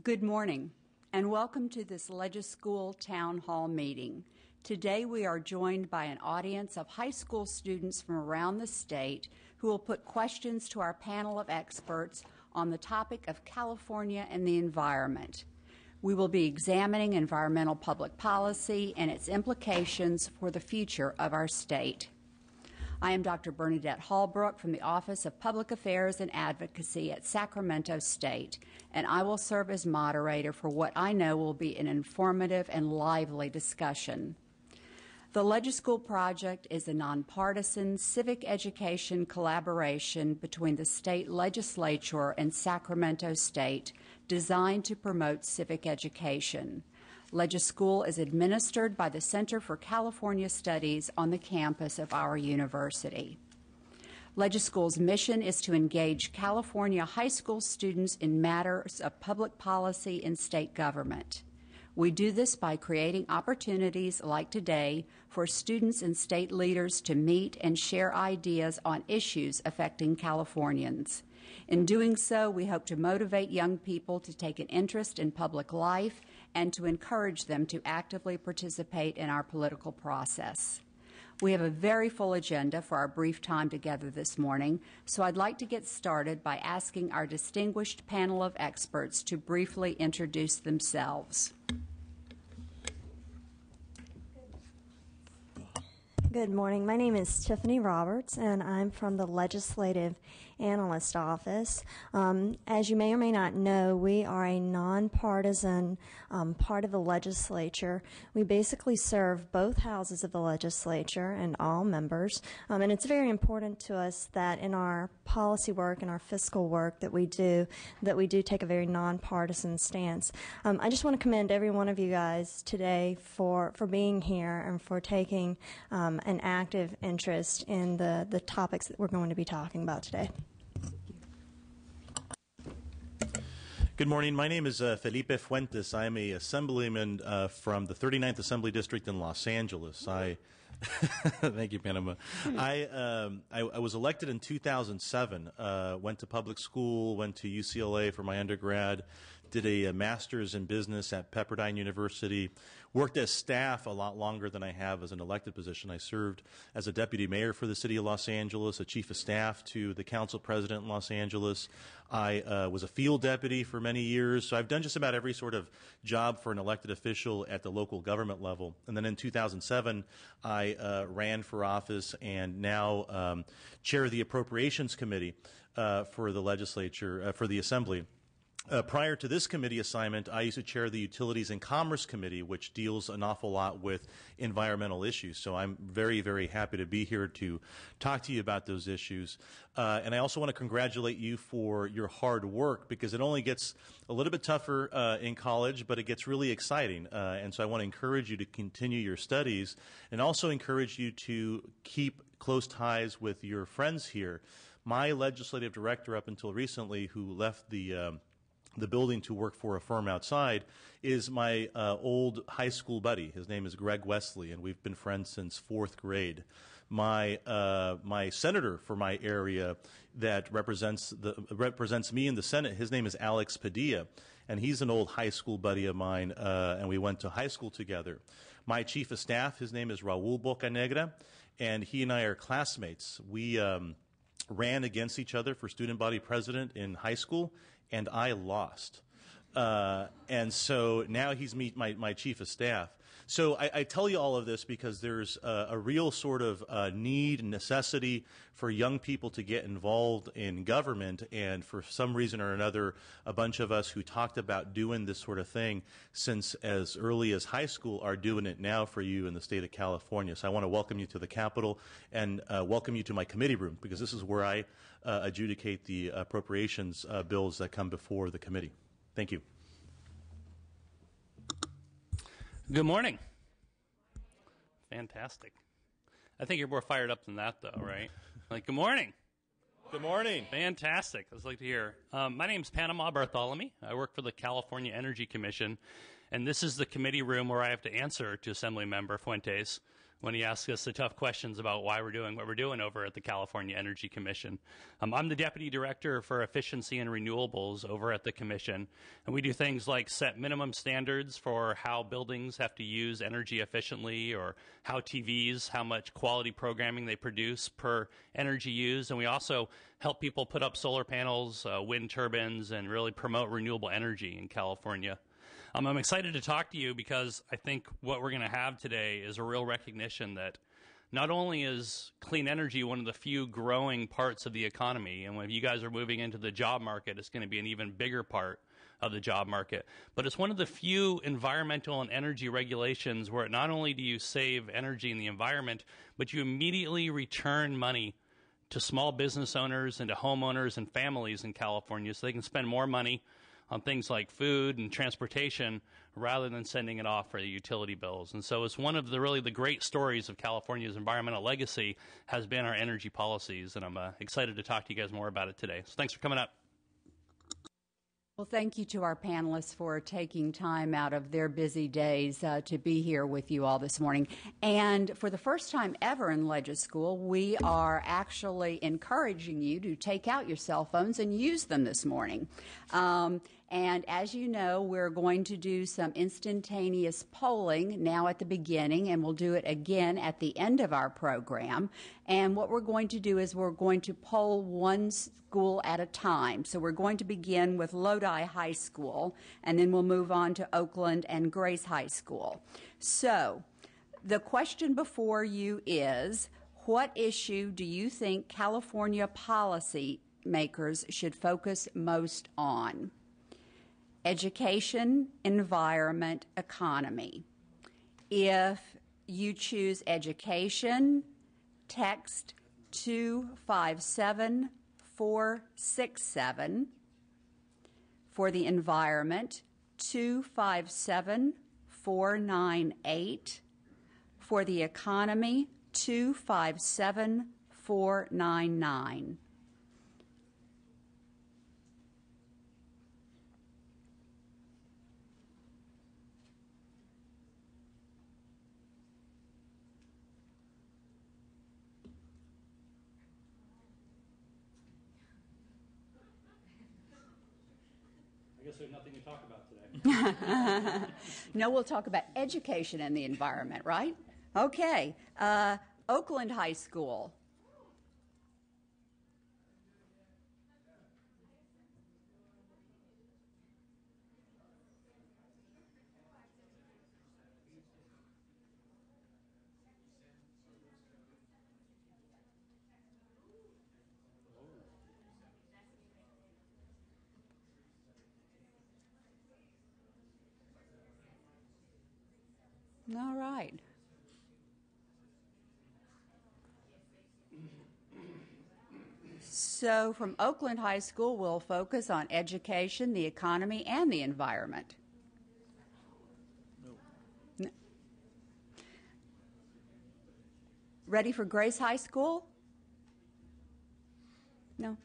Good morning, and welcome to this LegiSchool Town Hall meeting. Today we are joined by an audience of high school students from around the state who will put questions to our panel of experts on the topic of California and the environment. We will be examining environmental public policy and its implications for the future of our state. I am Dr. Bernadette Hallbrook from the Office of Public Affairs and Advocacy at Sacramento State, and I will serve as moderator for what I know will be an informative and lively discussion. The LegiSchool project is a nonpartisan civic education collaboration between the state legislature and Sacramento State designed to promote civic education. LegiSchool is administered by the Center for California Studies on the campus of our university. LegiSchool's mission is to engage California high school students in matters of public policy and state government. We do this by creating opportunities like today for students and state leaders to meet and share ideas on issues affecting Californians. In doing so, we hope to motivate young people to take an interest in public life and to encourage them to actively participate in our political process. We have a very full agenda for our brief time together this morning, so I'd like to get started by asking our distinguished panel of experts to briefly introduce themselves. Good morning. My name is Tiffany Roberts, and I'm from the Legislative Analyst Office. As you may or may not know, we are a nonpartisan part of the legislature. We basically serve both houses of the legislature and all members, and it's very important to us that in our policy work and our fiscal work that we do take a very nonpartisan stance. I just want to commend every one of you guys today for being here and for taking an active interest in the topics that we're going to be talking about today. Good morning. My name is Felipe Fuentes. I'm a assemblyman from the 39th Assembly District in Los Angeles. Thank you, Panama. I was elected in 2007, went to public school, went to UCLA for my undergrad, did a master's in business at Pepperdine University, worked as staff a lot longer than I have as an elected position. I served as a deputy mayor for the city of Los Angeles, a chief of staff to the council president in Los Angeles. I was a field deputy for many years, so I've done just about every sort of job for an elected official at the local government level. And then in 2007, I ran for office and now chair the Appropriations Committee for the legislature, for the Assembly. Prior to this committee assignment, I used to chair the Utilities and Commerce Committee, which deals an awful lot with environmental issues. So I'm very, very happy to be here to talk to you about those issues. And I also want to congratulate you for your hard work, because it only gets a little bit tougher in college, but it gets really exciting. And so I want to encourage you to continue your studies and also encourage you to keep close ties with your friends here. My legislative director up until recently, who left the building to work for a firm outside, is my old high school buddy. His name is Greg Wesley, and we've been friends since fourth grade. My senator for my area that represents me in the Senate, his name is Alex Padilla, and he's an old high school buddy of mine, and we went to high school together. My chief of staff, his name is Raul Bocanegra, and he and I are classmates. We ran against each other for student body president in high school, and I lost. And so now he's my chief of staff. So I tell you all of this because there's a real sort of need and necessity for young people to get involved in government, and for some reason or another, a bunch of us who talked about doing this sort of thing since as early as high school are doing it now for you in the state of California. So I want to welcome you to the Capitol and welcome you to my committee room, because this is where I adjudicate the appropriations bills that come before the committee. Thank you. Good morning. Fantastic. I think you're more fired up than that, though, right? Like, good morning. Good morning. Fantastic. I'd like to hear. My name's Panama Bartholomew. I work for the California Energy Commission, and this is the committee room where I have to answer to Assembly Member Fuentes when he asks us the tough questions about why we're doing what we're doing over at the California Energy Commission. I'm the Deputy Director for Efficiency and Renewables over at the Commission, and we do things like set minimum standards for how buildings have to use energy efficiently, or how TVs, how much quality programming they produce per energy used, and we also help people put up solar panels, wind turbines, and really promote renewable energy in California. I'm excited to talk to you because I think what we're going to have today is a real recognition that not only is clean energy one of the few growing parts of the economy, and when you guys are moving into the job market, it's going to be an even bigger part of the job market, but it's one of the few environmental and energy regulations where not only do you save energy in the environment, but you immediately return money to small business owners and to homeowners and families in California so they can spend more money on things like food and transportation rather than sending it off for the utility bills. And so it's one of the really the great stories of California's environmental legacy has been our energy policies, and I'm excited to talk to you guys more about it today. So thanks for coming up. Well, thank you to our panelists for taking time out of their busy days to be here with you all this morning. And for the first time ever in LegiSchool, we are actually encouraging you to take out your cell phones and use them this morning. And as you know, we're going to do some instantaneous polling now at the beginning, and we'll do it again at the end of our program. And what we're going to do is we're going to poll one school at a time. So we're going to begin with Lodi High School, and then we'll move on to Oakland and Grace High School. So the question before you is, what issue do you think California policy makers should focus most on? Education, environment, economy. If you choose education, text 257467. For the environment, 257498. For the economy, 257499. I guess there's nothing to talk about today. No, we'll talk about education and the environment, right? Okay. Oakland High School. All right. So from Oakland High School, we'll focus on education, the economy, and the environment. No. Ready for Grace High School? No.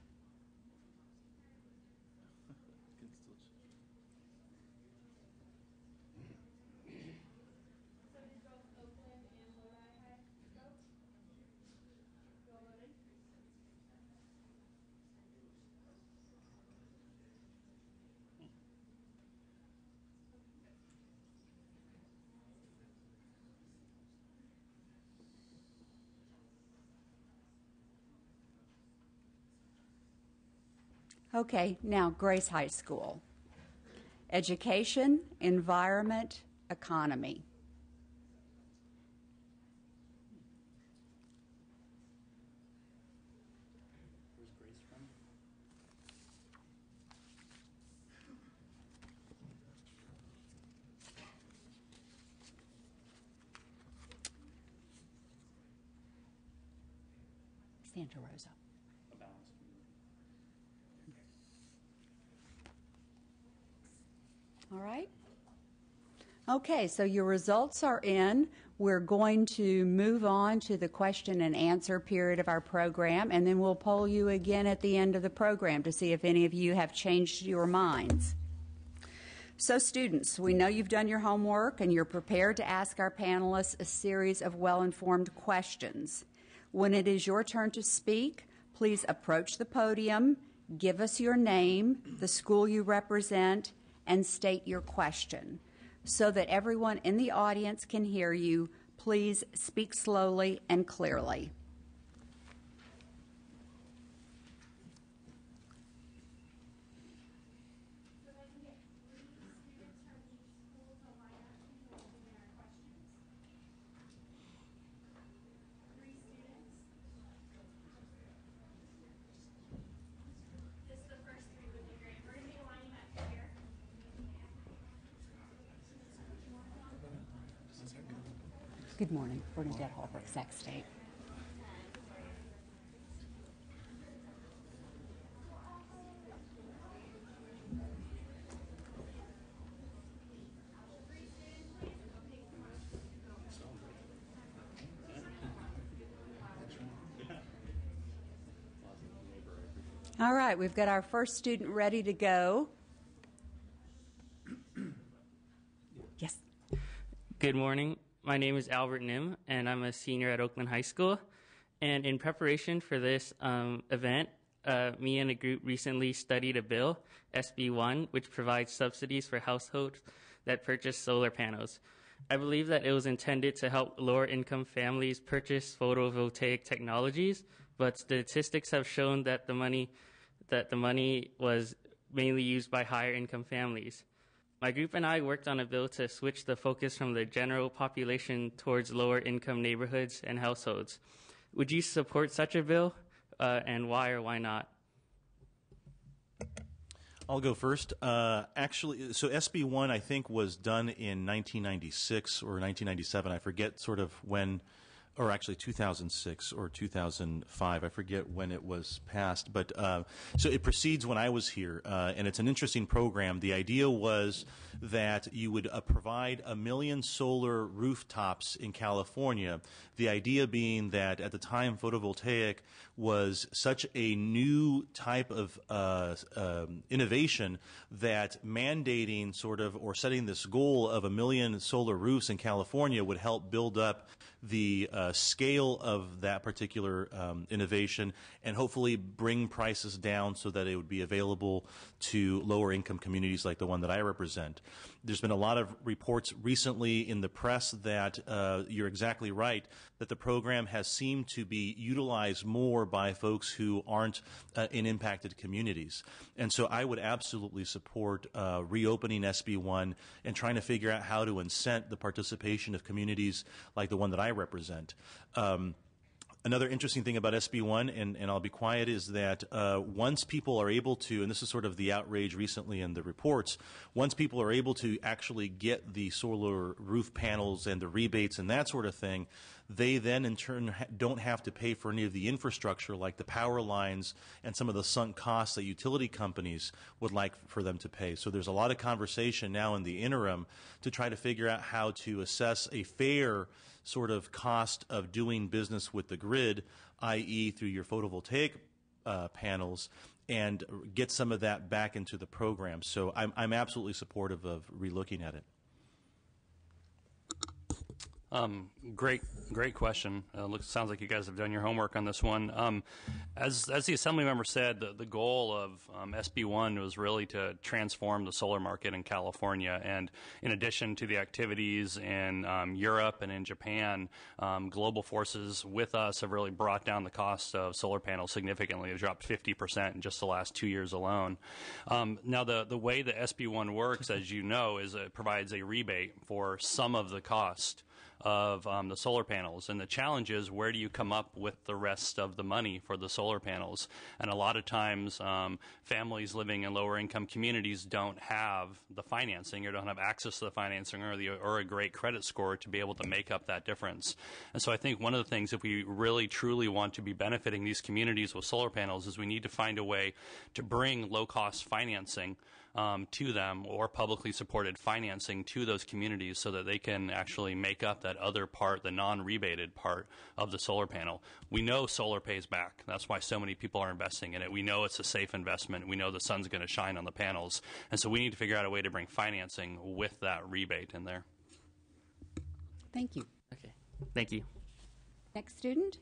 Okay, now Grace High School. Education, environment, economy. Where's Grace from? Santa Rosa. A balanced. All right. Okay, so your results are in. We're going to move on to the question and answer period of our program, and then we'll poll you again at the end of the program to see if any of you have changed your minds. So students, we know you've done your homework and you're prepared to ask our panelists a series of well-informed questions. When it is your turn to speak, please approach the podium, give us your name, the school you represent, and state your question. So that everyone in the audience can hear you, please speak slowly and clearly. Good morning. Bernadette Holbrook, Sac State. All right, we've got our first student ready to go. Yes. Good morning. My name is Albert Nim, and I'm a senior at Oakland High School. And in preparation for this event, me and a group recently studied a bill, SB 1, which provides subsidies for households that purchase solar panels. I believe that it was intended to help lower-income families purchase photovoltaic technologies, but statistics have shown that the money was mainly used by higher-income families. My group and I worked on a bill to switch the focus from the general population towards lower-income neighborhoods and households. Would you support such a bill, and why or why not? I'll go first. Actually, so SB 1, I think, was done in 1996 or 1997. I forget sort of when, or actually 2006 or 2005. I forget when it was passed. But so it precedes when I was here, and it's an interesting program. The idea was that you would provide 1 million solar rooftops in California. The idea being that at the time photovoltaic was such a new type of innovation that mandating sort of or setting this goal of 1 million solar roofs in California would help build up the scale of that particular innovation and hopefully bring prices down so that it would be available to lower income communities like the one that I represent. There's been a lot of reports recently in the press that you're exactly right, that the program has seemed to be utilized more by folks who aren't in impacted communities. And so I would absolutely support reopening SB 1 and trying to figure out how to incent the participation of communities like the one that I represent. Another interesting thing about SB 1, and I'll be quiet, is that once people are able to, and this is sort of the outrage recently in the reports, once people are able to actually get the solar roof panels and the rebates and that sort of thing, they then in turn don't have to pay for any of the infrastructure like the power lines and some of the sunk costs that utility companies would like for them to pay. So there's a lot of conversation now in the interim to try to figure out how to assess a fair sort of cost of doing business with the grid, i.e. through your photovoltaic panels, and get some of that back into the program. So I'm absolutely supportive of relooking at it. Great question. Sounds like you guys have done your homework on this one. As the assembly member said, the goal of SB 1 was really to transform the solar market in California. And in addition to the activities in Europe and in Japan, global forces with us have really brought down the cost of solar panels significantly. It dropped 50% in just the last 2 years alone. Now, the way the SB 1 works, as you know, is it provides a rebate for some of the cost of the solar panels. And the challenge is, where do you come up with the rest of the money for the solar panels? And a lot of times families living in lower income communities don't have the financing or don't have access to the financing or a great credit score to be able to make up that difference. And so I think one of the things, if we really truly want to be benefiting these communities with solar panels, is we need to find a way to bring low cost financing to them, or publicly supported financing to those communities so that they can actually make up that other part, the non-rebated part of the solar panel. We know solar pays back. That's why so many people are investing in it. We know it's a safe investment. We know the sun's going to shine on the panels. And so we need to figure out a way to bring financing with that rebate in there. Thank you. Okay, thank you. Next student.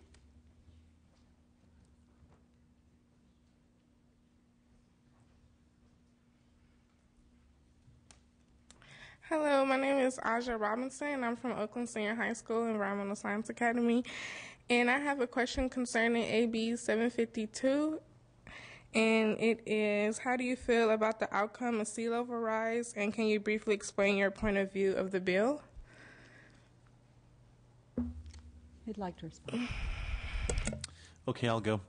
Hello, my name is Aja Robinson. I'm from Oakland Senior High School Environmental Science Academy, and I have a question concerning AB 752, and it is, how do you feel about the outcome of sea level rise, and can you briefly explain your point of view of the bill? Who'd like to respond? Okay, I'll go.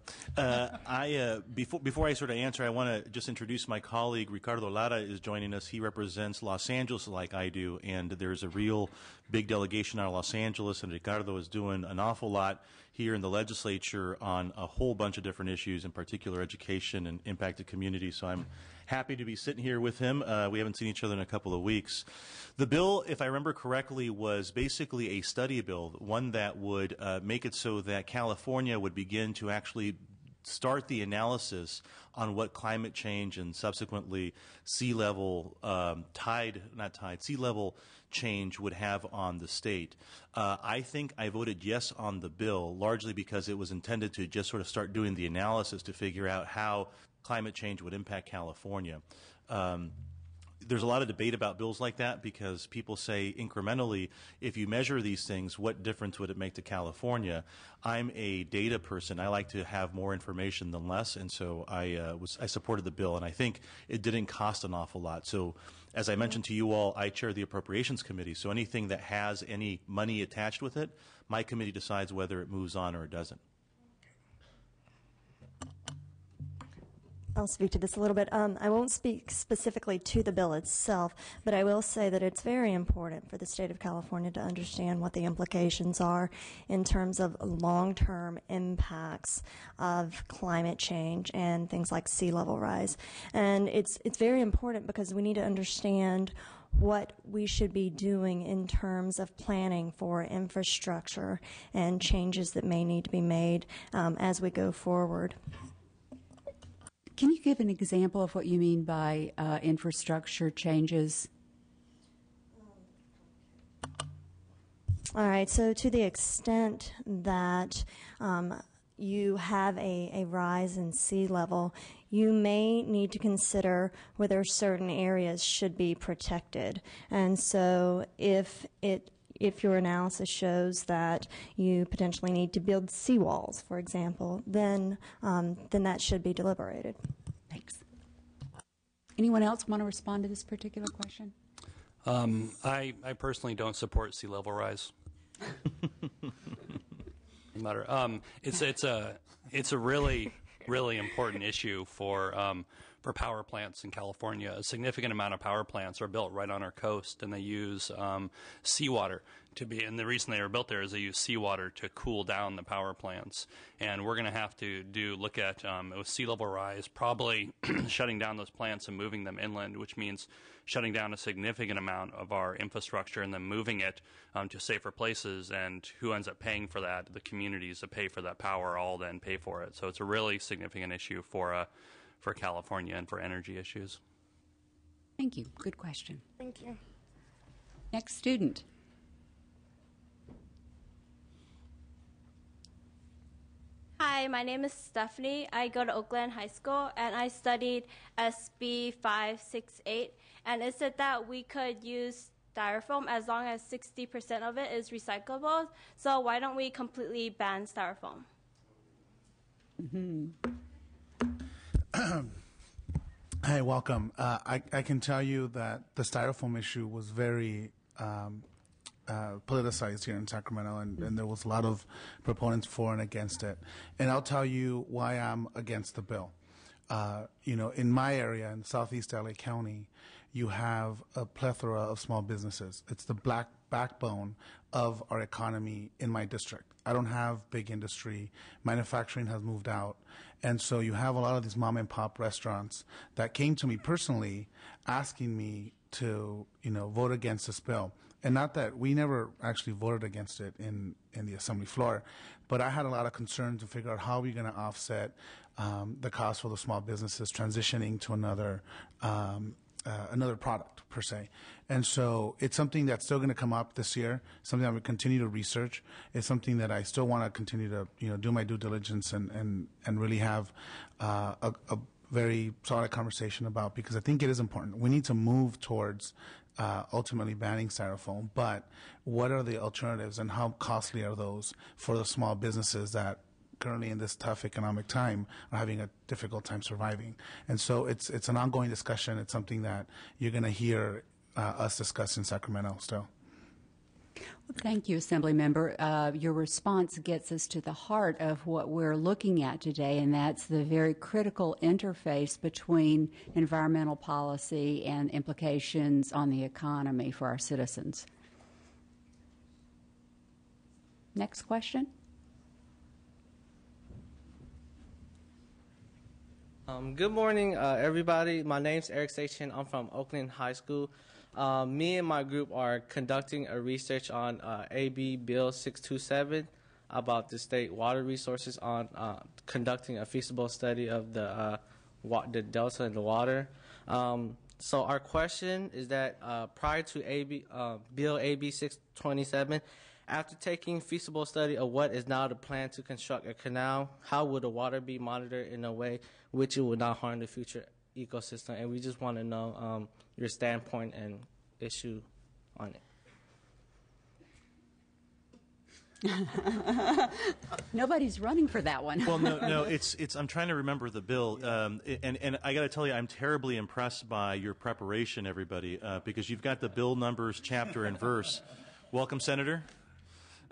Before I sort of answer, I want to just introduce my colleague. Ricardo Lara is joining us. He represents Los Angeles like I do, and there's a real big delegation out of Los Angeles, and Ricardo is doing an awful lot here in the legislature on a whole bunch of different issues, in particular education and impacted communities. So I'm happy to be sitting here with him. We haven't seen each other in a couple of weeks. The bill, if I remember correctly, was basically a study bill, one that would make it so that California would begin to actually start the analysis on what climate change and subsequently sea level sea level change would have on the state. I think I voted yes on the bill largely because it was intended to just sort of start doing the analysis to figure out how climate change would impact California. There's a lot of debate about bills like that because people say incrementally, if you measure these things, what difference would it make to California? I'm a data person. I like to have more information than less, and so I supported the bill, and I think it didn't cost an awful lot. So as I mentioned to you all, I chair the Appropriations Committee, so anything that has any money attached with it, my committee decides whether it moves on or it doesn't. I'll speak to this a little bit. I won't speak specifically to the bill itself, but I will say that it's very important for the state of California to understand what the implications are in terms of long-term impacts of climate change and things like sea level rise. And it's very important because we need to understand what we should be doing in terms of planning for infrastructure and changes that may need to be made as we go forward. Can you give an example of what you mean by infrastructure changes? All right, so to the extent that you have a rise in sea level, you may need to consider whether certain areas should be protected. And so if your analysis shows that you potentially need to build seawalls, for example, then that should be deliberated. Thanks. Anyone else want to respond to this particular question? I personally don't support sea level rise. It's a really important issue for power plants in California. A significant amount of power plants are built right on our coast, and they use seawater to be. And the reason they are built there is they use seawater to cool down the power plants. And we're going to have to look at with sea level rise, probably shutting down those plants and moving them inland, which means shutting down a significant amount of our infrastructure and then moving it to safer places. And who ends up paying for that? The communities that pay for that power all then pay for it. So it's a really significant issue for California and for energy issues. Thank you. Good question. Thank you. Next student. Hi, my name is Stephanie. I go to Oakland High School, and I studied SB 568, and it said that we could use styrofoam as long as 60% of it is recyclable. So why don't we completely ban styrofoam? Hi, welcome. I can tell you that the styrofoam issue was very politicized here in Sacramento, and there was a lot of proponents for and against it. And I'll tell you why I'm against the bill. In my area, in Southeast LA County, you have a plethora of small businesses. It's the black backbone of our economy in my district. I don't have big industry. Manufacturing has moved out. And so you have a lot of these mom and pop restaurants that came to me personally asking me to, vote against this bill. And not that we never actually voted against it in the assembly floor, but I had a lot of concerns to figure out how we're going to offset the cost for the small businesses transitioning to another product per se. And so it's something that's still going to come up this year, something that we continue to research. It's something that I still want to continue to do my due diligence and really have a very solid conversation about, because I think it is important. We need to move towards ultimately banning styrofoam, but what are the alternatives and how costly are those for the small businesses that currently in this tough economic time are having a difficult time surviving? And so it's an ongoing discussion. It's something that you're going to hear us discuss in Sacramento still. Well, thank you, Assembly Member. Your response gets us to the heart of what we're looking at today, and that's the very critical interface between environmental policy and implications on the economy for our citizens. Next question. Good morning, everybody. My name's Eric Sachin. I'm from Oakland High School. Me and my group are conducting a research on AB Bill 627 about the state water resources on conducting a feasible study of the delta and the water. So our question is that prior to Bill AB 627, after taking feasible study of what is now the plan to construct a canal, how would the water be monitored in a way which it would not harm the future ecosystem? And we just want to know your standpoint and issue on it. Nobody's running for that one. Well, no. It's. I'm trying to remember the bill, and I got to tell you, I'm terribly impressed by your preparation, everybody, because you've got the bill numbers, chapter, and verse. Welcome, Senator.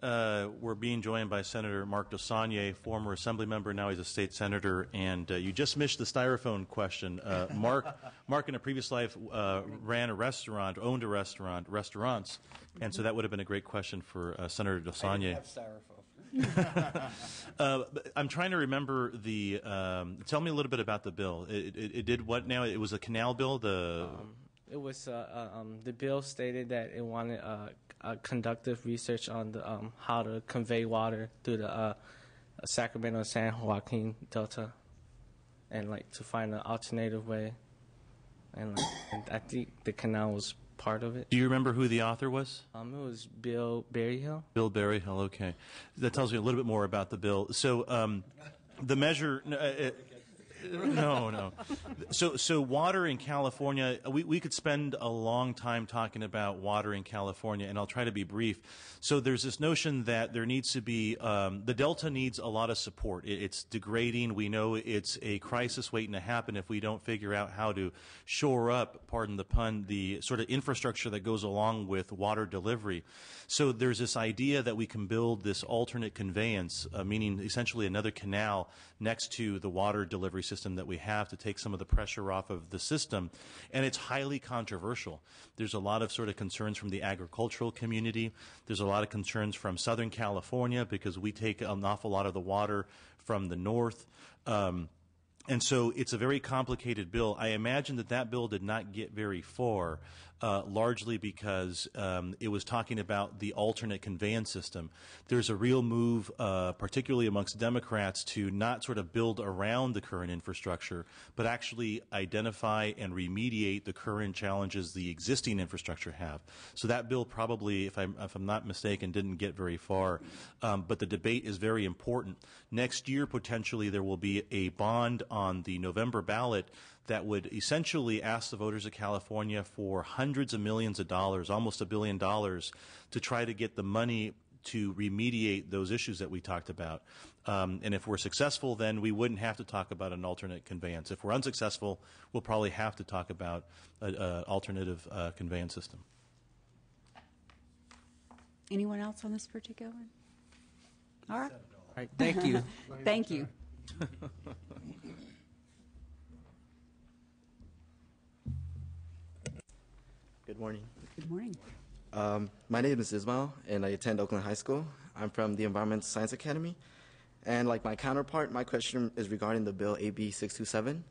We're being joined by Senator Mark Dosanier, former assembly member. Now he's a state senator. And you just missed the styrofoam question. Mark in a previous life ran a restaurant, owned a restaurants. And so that would have been a great question for Senator Dosanier. I didn't have styrofoam. I'm trying to remember the. Tell me a little bit about the bill. It did what now? It was a canal bill. It was the bill stated that it wanted conductive research on the how to convey water through the Sacramento San Joaquin Delta, and to find an alternative way. And I think the canal was part of it. Do you remember who the author was? It was Bill Berryhill. Bill Berryhill. Okay, that tells me a little bit more about the bill. So the measure. No. So water in California, we could spend a long time talking about water in California, and I'll try to be brief. So there's this notion that there needs to be, the Delta needs a lot of support. It's degrading. We know it's a crisis waiting to happen if we don't figure out how to shore up, pardon the pun, the sort of infrastructure that goes along with water delivery. So there's this idea that we can build this alternate conveyance, meaning essentially another canal next to the water delivery system that we have to take some of the pressure off of the system. And it's highly controversial. There's a lot of sort of concerns from the agricultural community. There's a lot of concerns from Southern California because we take an awful lot of the water from the north. And so it's a very complicated bill. I imagine that bill did not get very far, largely because it was talking about the alternate conveyance system. There's a real move, particularly amongst Democrats, to not sort of build around the current infrastructure, but actually identify and remediate the current challenges the existing infrastructure have. So that bill probably, if I'm not mistaken, didn't get very far. But the debate is very important. Next year, potentially, there will be a bond on the November ballot that would essentially ask the voters of California for hundreds of millions of dollars, almost $1 billion, to try to get the money to remediate those issues that we talked about. And if we're successful, then we wouldn't have to talk about an alternate conveyance. If we're unsuccessful, we'll probably have to talk about an alternative conveyance system. Anyone else on this particular one? All right. All right, thank you. Thank you. Good morning. Good morning. My name is Ismail, and I attend Oakland High School. I'm from the Environmental Science Academy. And like my counterpart, my question is regarding the bill AB 627.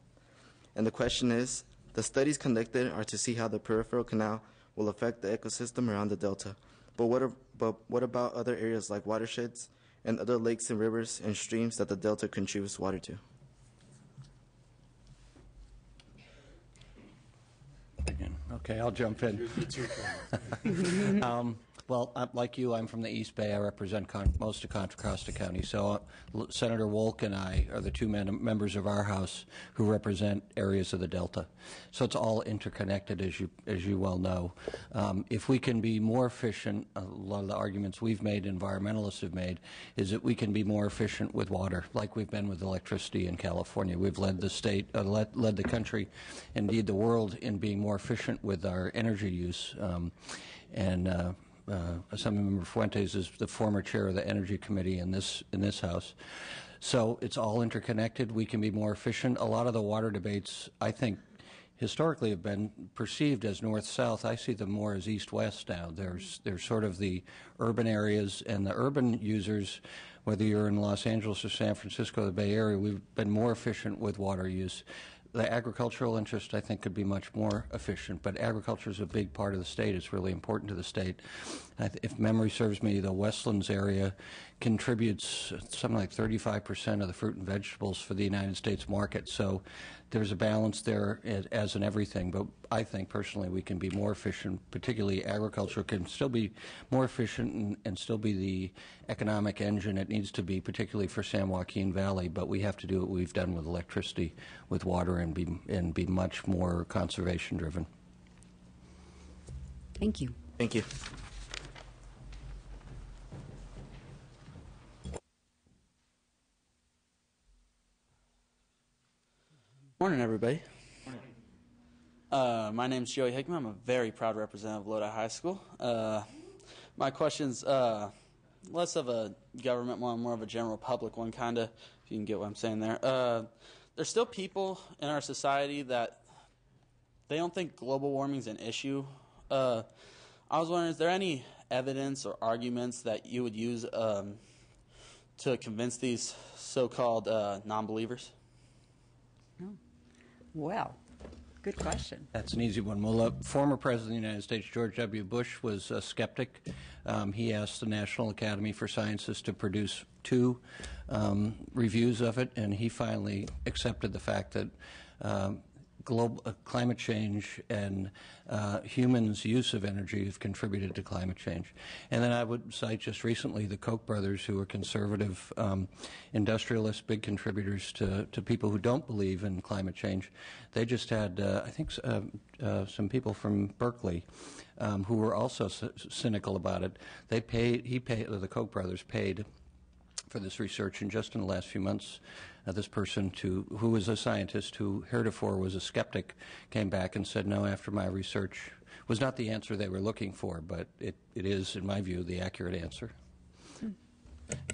And the question is, the studies conducted are to see how the peripheral canal will affect the ecosystem around the delta. But what about other areas like watersheds and other lakes and rivers and streams that the delta contributes water to? Okay, I'll jump in. Well, like you, I'm from the East Bay. I represent most of Contra Costa County. So Senator Wolk and I are the two members of our House who represent areas of the Delta. So it's all interconnected, as you well know. If we can be more efficient, a lot of the arguments we've made, environmentalists have made, is that we can be more efficient with water, like we've been with electricity in California. We've led the state, led the country, indeed the world, in being more efficient with our energy use. Assemblymember Fuentes is the former chair of the Energy Committee in this House. So it's all interconnected. We can be more efficient. A lot of the water debates, I think, historically have been perceived as north-south. I see them more as east-west now. There's sort of the urban areas, and the urban users, whether you're in Los Angeles or San Francisco, the Bay Area, we've been more efficient with water use. The agricultural interest, I think, could be much more efficient, but agriculture is a big part of the state. It's really important to the state. If memory serves me, the Westlands area contributes something like 35% of the fruit and vegetables for the United States market. So there's a balance there, as in everything. But I think, personally, we can be more efficient, particularly agriculture can still be more efficient and still be the economic engine it needs to be, particularly for San Joaquin Valley. But we have to do what we've done with electricity, with water, and be much more conservation-driven. Thank you. Thank you. Morning, everybody. My name's Joey Hickman. I'm a very proud representative of Lodi High School. My question's less of a government one, more of a general public one, kind of, if you can get what I'm saying there. There's still people in our society that they don't think global warming's an issue. I was wondering, is there any evidence or arguments that you would use to convince these so-called non-believers? Well, good question. That's an easy one. Well, former President of the United States, George W. Bush, was a skeptic. He asked the National Academy for Sciences to produce 2 reviews of it, and he finally accepted the fact that climate change and humans' use of energy have contributed to climate change. And then I would cite just recently the Koch brothers, who are conservative industrialists, big contributors to people who don't believe in climate change. They just had, I think, some people from Berkeley who were also cynical about it. The Koch brothers paid for this research, and just in the last few months, this person who was a scientist who heretofore was a skeptic came back and said, no, after my research was not the answer they were looking for, but it is, in my view, the accurate answer.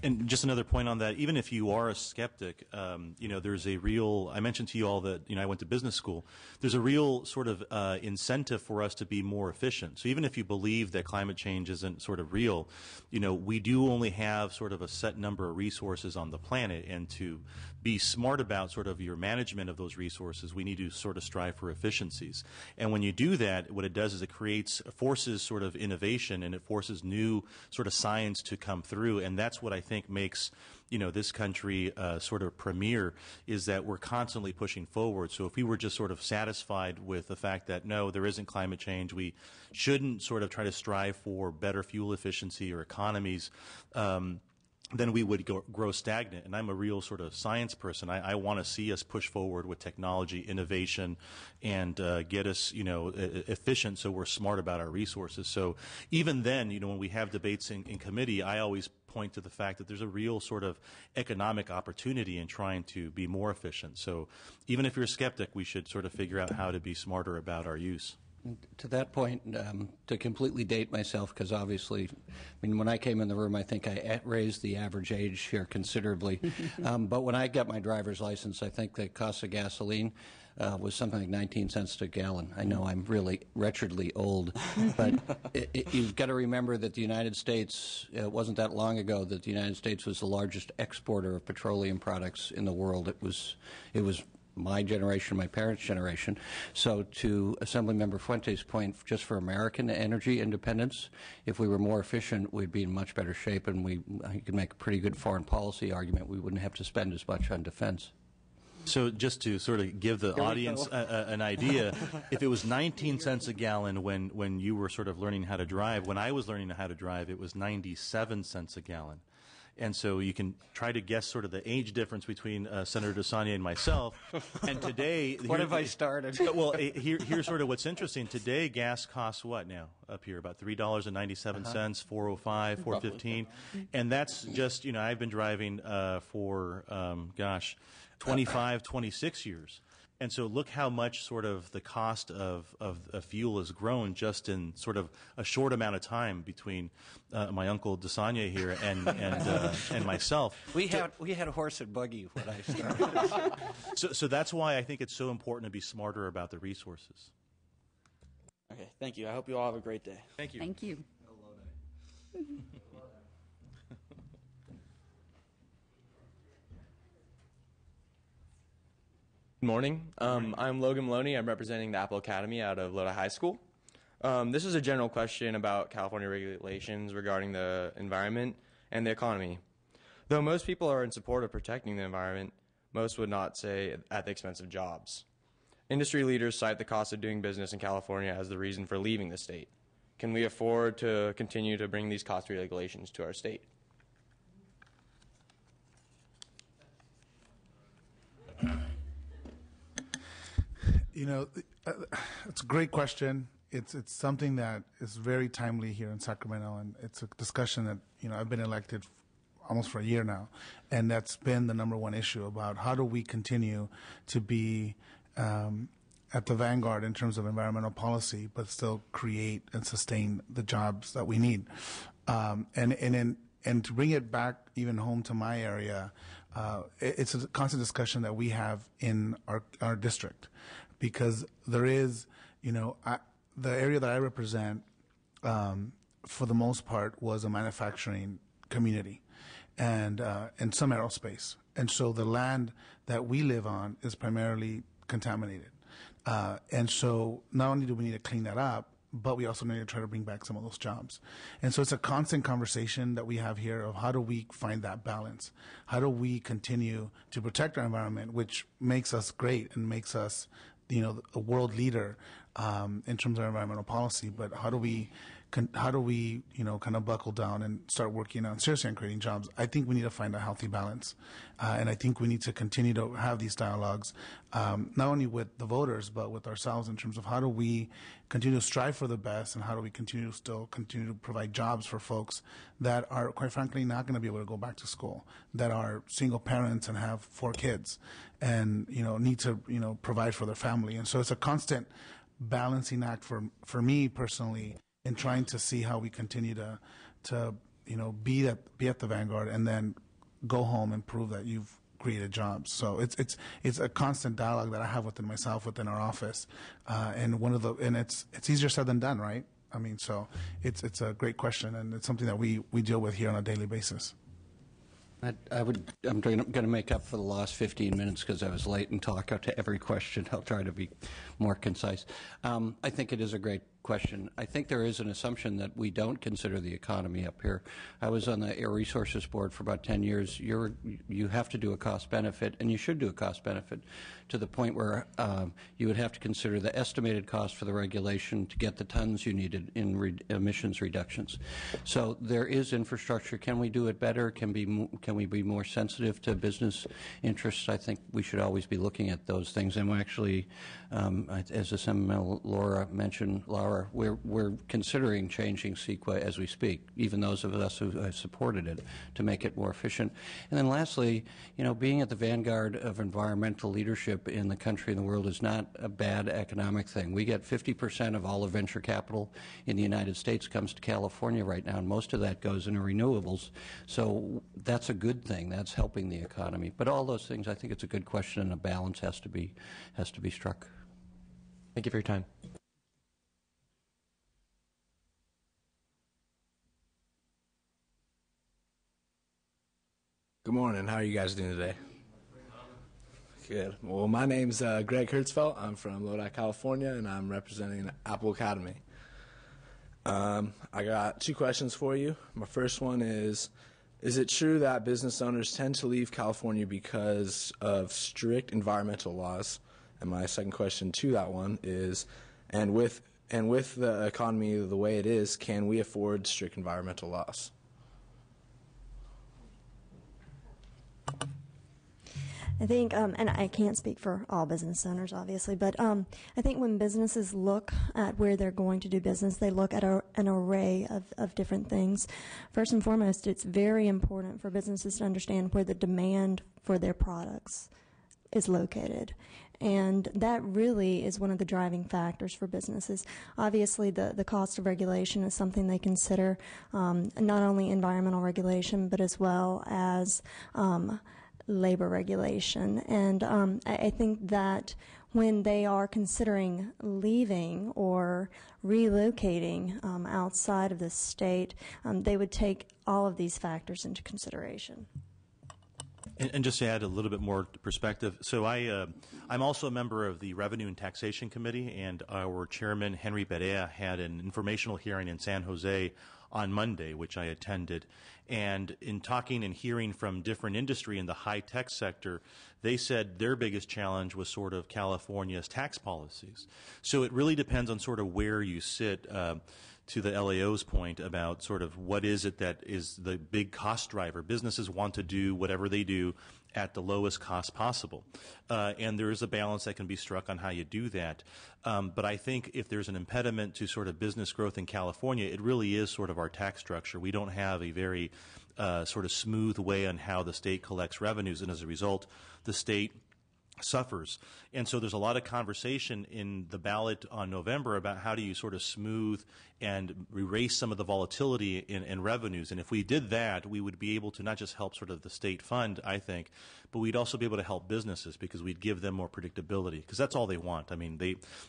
And just another point on that, even if you are a skeptic, there's a real, I mentioned to you all that, I went to business school. There's a real sort of incentive for us to be more efficient. So even if you believe that climate change isn't sort of real, we do only have sort of a set number of resources on the planet, and to be smart about sort of your management of those resources, we need to sort of strive for efficiencies. And when you do that, what it does is it forces sort of innovation, and it forces new sort of science to come through, and that's what I think makes this country sort of premier, is that we're constantly pushing forward. So if we were just sort of satisfied with the fact that no, there isn't climate change, we shouldn't sort of try to strive for better fuel efficiency or economies, then we would grow stagnant. And I'm a real sort of science person. I want to see us push forward with technology, innovation, and get us, efficient, so we're smart about our resources. So even then, when we have debates in committee, I always point to the fact that there's a real sort of economic opportunity in trying to be more efficient. So even if you're a skeptic, we should sort of figure out how to be smarter about our use. To that point, to completely date myself, because obviously, I mean, when I came in the room, I think I raised the average age here considerably. But when I got my driver's license, I think the cost of gasoline was something like 19 cents a gallon. I know I'm really wretchedly old, but you've got to remember that the United States, it wasn't that long ago that the United States was the largest exporter of petroleum products in the world. It was my generation, my parents' generation. So to Assemblymember Fuentes' point, just for American energy independence, if we were more efficient, we'd be in much better shape, and you could make a pretty good foreign policy argument. We wouldn't have to spend as much on defense. So just to sort of give the audience an idea, if it was 19 cents a gallon when you were sort of learning how to drive, when I was learning how to drive, it was 97 cents a gallon. And so you can try to guess sort of the age difference between Senator DeSaulnier and myself. And today... What have I started? Well, here's sort of what's interesting. Today, gas costs what now up here? About $3.97, $4.05, $4.15. And that's just, I've been driving for, 25, 26 years. And so look how much sort of the cost of fuel has grown just in sort of a short amount of time between my uncle DeSaulnier here and myself. We had a horse and buggy when I started. So that's why I think it's so important to be smarter about the resources. Okay, thank you. I hope you all have a great day. Thank you. Thank you. Good morning. I'm Logan Maloney. I'm representing the Apple Academy out of Lodi High School. This is a general question about California regulations regarding the environment and the economy. Though most people are in support of protecting the environment, most would not say at the expense of jobs. Industry leaders cite the cost of doing business in California as the reason for leaving the state. Can we afford to continue to bring these costly regulations to our state? It's a great question. It's something that is very timely here in Sacramento, and it's a discussion that I've been elected almost for a year now, and that's been the number one issue about how do we continue to be at the vanguard in terms of environmental policy, but still create and sustain the jobs that we need, and to bring it back even home to my area. It's a constant discussion that we have in our district, because there is, the area that I represent, for the most part, was a manufacturing community, and some aerospace, and so the land that we live on is primarily contaminated, and so not only do we need to clean that up, but we also need to try to bring back some of those jobs. And so it's a constant conversation that we have here of how do we find that balance? How do we continue to protect our environment, which makes us great and makes us, a world leader in terms of environmental policy, but how do we kind of buckle down and start working on seriously on creating jobs? I think we need to find a healthy balance, and I think we need to continue to have these dialogues, not only with the voters but with ourselves in terms of how do we continue to strive for the best, and how do we continue to provide jobs for folks that are, quite frankly, not going to be able to go back to school, that are single parents and have 4 kids, and need to provide for their family. And so it's a constant balancing act for me personally, in trying to see how we continue to be at the vanguard, and then go home and prove that you've created jobs. So it's a constant dialogue that I have within myself, within our office, and it's easier said than done, right? I mean, so it's a great question, and it's something that we deal with here on a daily basis. I'm going to make up for the last 15 minutes because I was late and talk out to every question. I'll try to be more concise. I think it is a great question. I think there is an assumption that we don't consider the economy up here. I was on the Air Resources Board for about 10 years. You have to do a cost benefit, and you should do a cost benefit to the point where you would have to consider the estimated cost for the regulation to get the tons you needed in emissions reductions. So there is infrastructure. Can we do it better? Can we be more sensitive to business interests? I think we should always be looking at those things. And we actually, as Assemblyman Laura mentioned, we're considering changing CEQA as we speak, even those of us who have supported it, to make it more efficient. And then lastly, being at the vanguard of environmental leadership in the country and the world is not a bad economic thing. We get 50% of all of venture capital in the United States comes to California right now, and most of that goes into renewables. So that's a good thing. That's helping the economy. But all those things, I think it's a good question, and a balance has to be struck. Thank you for your time. Good morning. How are you guys doing today? Good. Well, my name's Greg Hertzfeld. I'm from Lodi, California, and I'm representing Apple Academy. I got two questions for you. My first one is it true that business owners tend to leave California because of strict environmental laws? And my second question to that one is, and with the economy the way it is, can we afford strict environmental laws? I think, and I can't speak for all business owners, obviously, but I think when businesses look at where they're going to do business, they look at an array of different things. First and foremost, it's very important for businesses to understand where the demand for their products is located. And that really is one of the driving factors for businesses. Obviously, the cost of regulation is something they consider, not only environmental regulation, but as well as labor regulation. And I think that when they are considering leaving or relocating outside of the state, they would take all of these factors into consideration. And just to add a little bit more perspective, so I'm also a member of the Revenue and Taxation Committee, and our chairman, Henry Berea, had an informational hearing in San Jose on Monday, which I attended. And in talking and hearing from different industry in the high-tech sector, they said their biggest challenge was sort of California's tax policies. So it really depends on sort of where you sit. To the LAO's point about sort of what is it that is the big cost driver. Businesses want to do whatever they do at the lowest cost possible. And there is a balance that can be struck on how you do that. But I think if there's an impediment to sort of business growth in California, it really is sort of our tax structure. We don't have a very sort of smooth way on how the state collects revenues, and as a result, the state suffers. And so there's a lot of conversation in the ballot on November about how do you sort of smooth and erase some of the volatility in revenues. And if we did that, we would be able to not just help sort of the state fund, I think, but we'd also be able to help businesses because we'd give them more predictability, because that's all they want. I mean,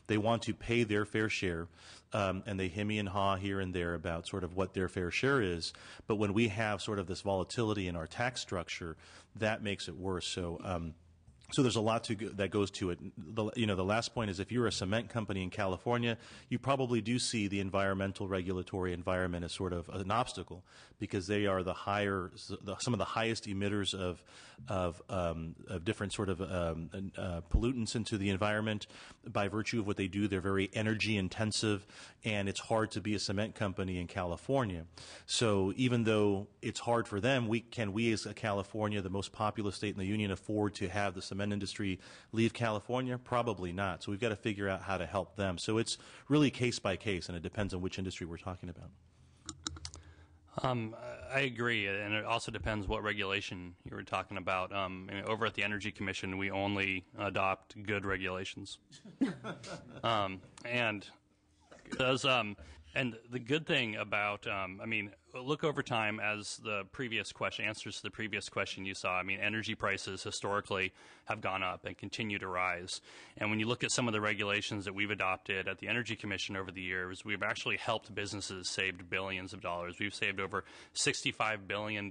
they want to pay their fair share, and they himmy and haw here and there about sort of what their fair share is. But when we have sort of this volatility in our tax structure, that makes it worse. So there's a lot that goes to it. The last point is if you're a cement company in California, you probably do see the environmental regulatory environment as sort of an obstacle because they are some of the highest emitters of different sort of pollutants into the environment. By virtue of what they do, they're very energy intensive, and it's hard to be a cement company in California. So even though it's hard for them, can we as a California, the most populous state in the union, afford to have the cement industry leave California? Probably not. So we've got to figure out how to help them. So it's really case by case, and it depends on which industry we're talking about. I agree, and it also depends what regulation you were talking about. Over at the Energy Commission, we only adopt good regulations, and the good thing about, look over time as the previous question, answers to the previous question you saw. I mean, energy prices historically have gone up and continue to rise. And when you look at some of the regulations that we've adopted at the Energy Commission over the years, we've actually helped businesses save billions of dollars. We've saved over $65 billion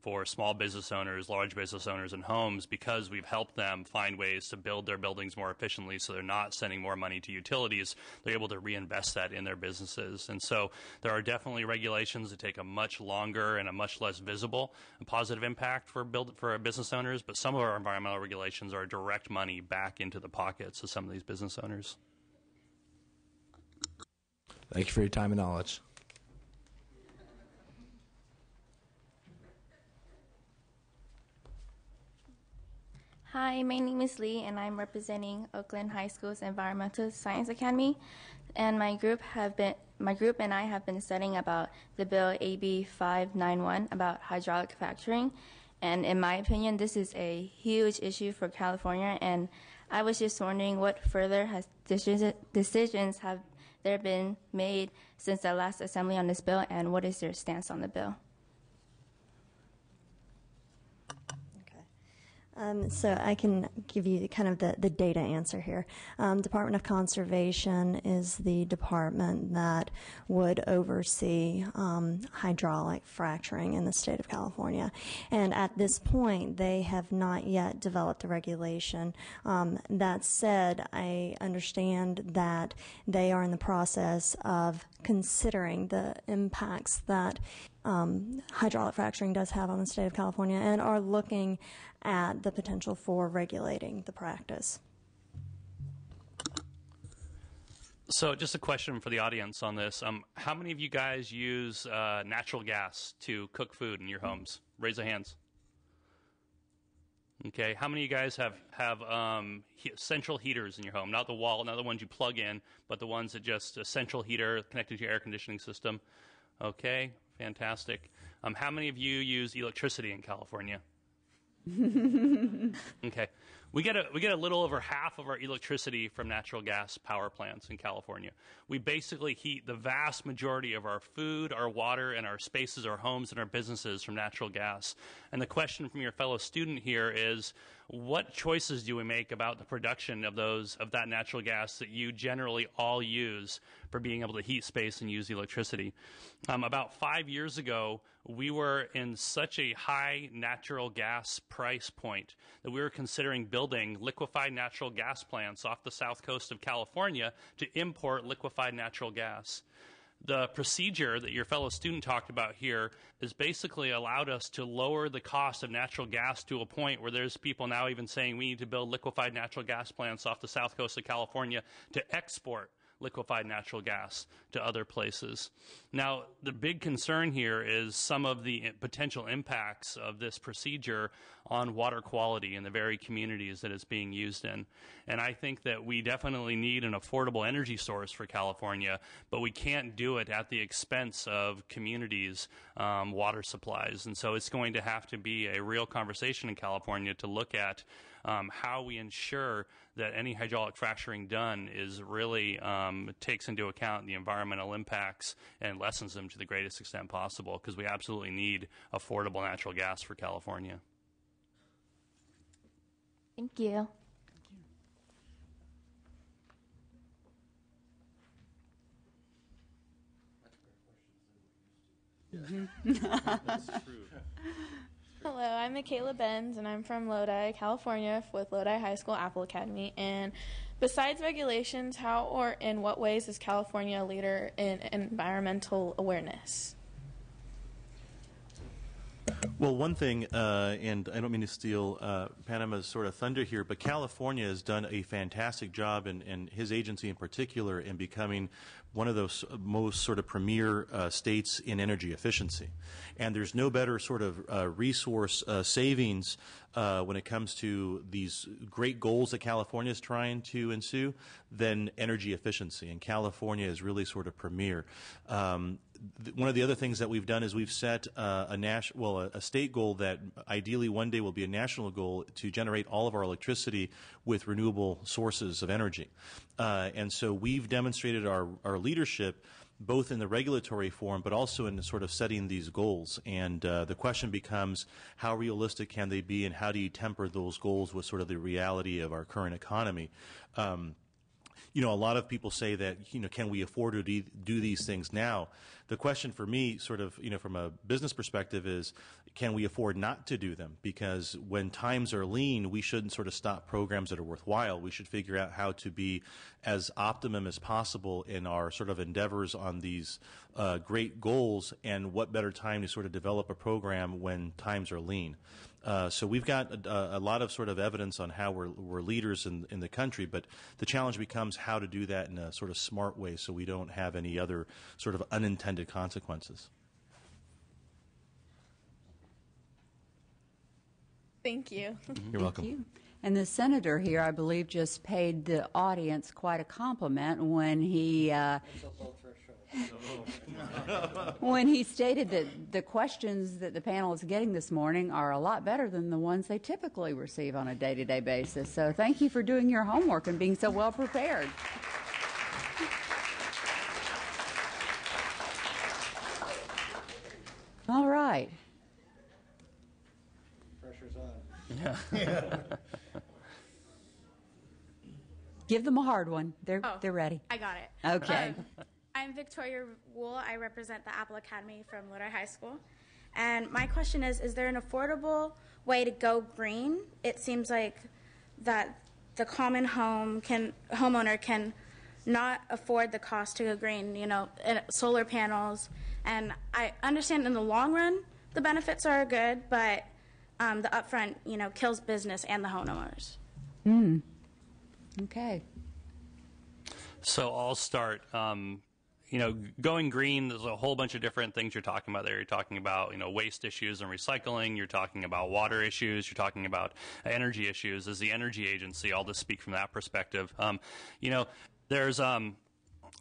for small business owners, large business owners, and homes because we've helped them find ways to build their buildings more efficiently so they're not sending more money to utilities. They're able to reinvest that in their businesses. And so there are definitely regulations that take a much longer and a much less visible and positive impact for business owners, but some of our environmental regulations are direct money back into the pockets of some of these business owners. Thank you for your time and knowledge. Hi, my name is Lee, and I'm representing Oakland High School's Environmental Science Academy. And my group and I have been studying about the bill AB 591 about hydraulic fracturing. And in my opinion, this is a huge issue for California. And I was just wondering what further decisions have there been made since the last assembly on this bill, and what is your stance on the bill? So I can give you kind of the data answer here. Department of Conservation is the department that would oversee hydraulic fracturing in the state of California. And at this point, they have not yet developed a regulation. That said, I understand that they are in the process of considering the impacts that hydraulic fracturing does have on the state of California and are looking at the potential for regulating the practice. So just a question for the audience on this. How many of you guys use natural gas to cook food in your homes? Raise your hands. Okay. How many of you guys have central heaters in your home? Not the wall, not the ones you plug in, but the ones that just a central heater connected to your air conditioning system. Okay. Fantastic. How many of you use electricity in California? Okay. We get a little over half of our electricity from natural gas power plants in California. We basically heat the vast majority of our food, our water, and our spaces, our homes, and our businesses from natural gas. And the question from your fellow student here is, what choices do we make about the production of that natural gas that you generally all use for being able to heat space and use electricity? About 5 years ago, we were in such a high natural gas price point that we were considering building liquefied natural gas plants off the south coast of California to import liquefied natural gas. The procedure that your fellow student talked about here has basically allowed us to lower the cost of natural gas to a point where there's people now even saying we need to build liquefied natural gas plants off the south coast of California to export liquefied natural gas to other places. Now, the big concern here is some of the potential impacts of this procedure on water quality in the very communities that it's being used in. And I think that we definitely need an affordable energy source for California, but we can't do it at the expense of communities' water supplies. And so it's going to have to be a real conversation in California to look at how we ensure that any hydraulic fracturing done is really takes into account the environmental impacts and lessens them to the greatest extent possible, because we absolutely need affordable natural gas for California. Thank you. That's true. Hello, I'm Michaela Benz, and I'm from Lodi, California, with Lodi High School Apple Academy. And besides regulations, how or in what ways is California a leader in environmental awareness? Well, one thing, and I don't mean to steal Panama's sort of thunder here, but California has done a fantastic job, and his agency in particular, in becoming one of those most sort of premier states in energy efficiency. And there's no better sort of resource savings when it comes to these great goals that California is trying to ensue than energy efficiency. And California is really sort of premier. One of the other things that we've done is we've set a state goal that ideally one day will be a national goal to generate all of our electricity with renewable sources of energy. And so we've demonstrated our leadership both in the regulatory form but also in sort of setting these goals. And the question becomes, how realistic can they be, and how do you temper those goals with sort of the reality of our current economy? You know, a lot of people say that, you know, can we afford to do these things now? The question for me, sort of, you know, from a business perspective is, can we afford not to do them? Because when times are lean, we shouldn't sort of stop programs that are worthwhile. We should figure out how to be as optimum as possible in our sort of endeavors on these great goals, and what better time to sort of develop a program when times are lean. So we've got a lot of sort of evidence on how we're leaders in the country, but the challenge becomes how to do that in a sort of smart way so we don't have any other sort of unintended consequences. Thank you. You're welcome. Thank you. And the senator here, I believe, just paid the audience quite a compliment when he when he stated that the questions that the panel is getting this morning are a lot better than the ones they typically receive on a day-to-day basis. So thank you for doing your homework and being so well prepared. All right. Pressure's on. Yeah. Give them a hard one. They're ready. I got it. Okay. I'm Victoria Wool. I represent the Apple Academy from Lodi High School. And my question is there an affordable way to go green? It seems like that the common homeowner can not afford the cost to go green, you know, solar panels. And I understand in the long run the benefits are good, but the upfront, you know, kills business and the homeowners. Okay. So I'll start. You know, going green, there's a whole bunch of different things you're talking about there. You're talking about, you know, waste issues and recycling. You're talking about water issues. You're talking about energy issues. As the energy agency, I'll just speak from that perspective. You know, there's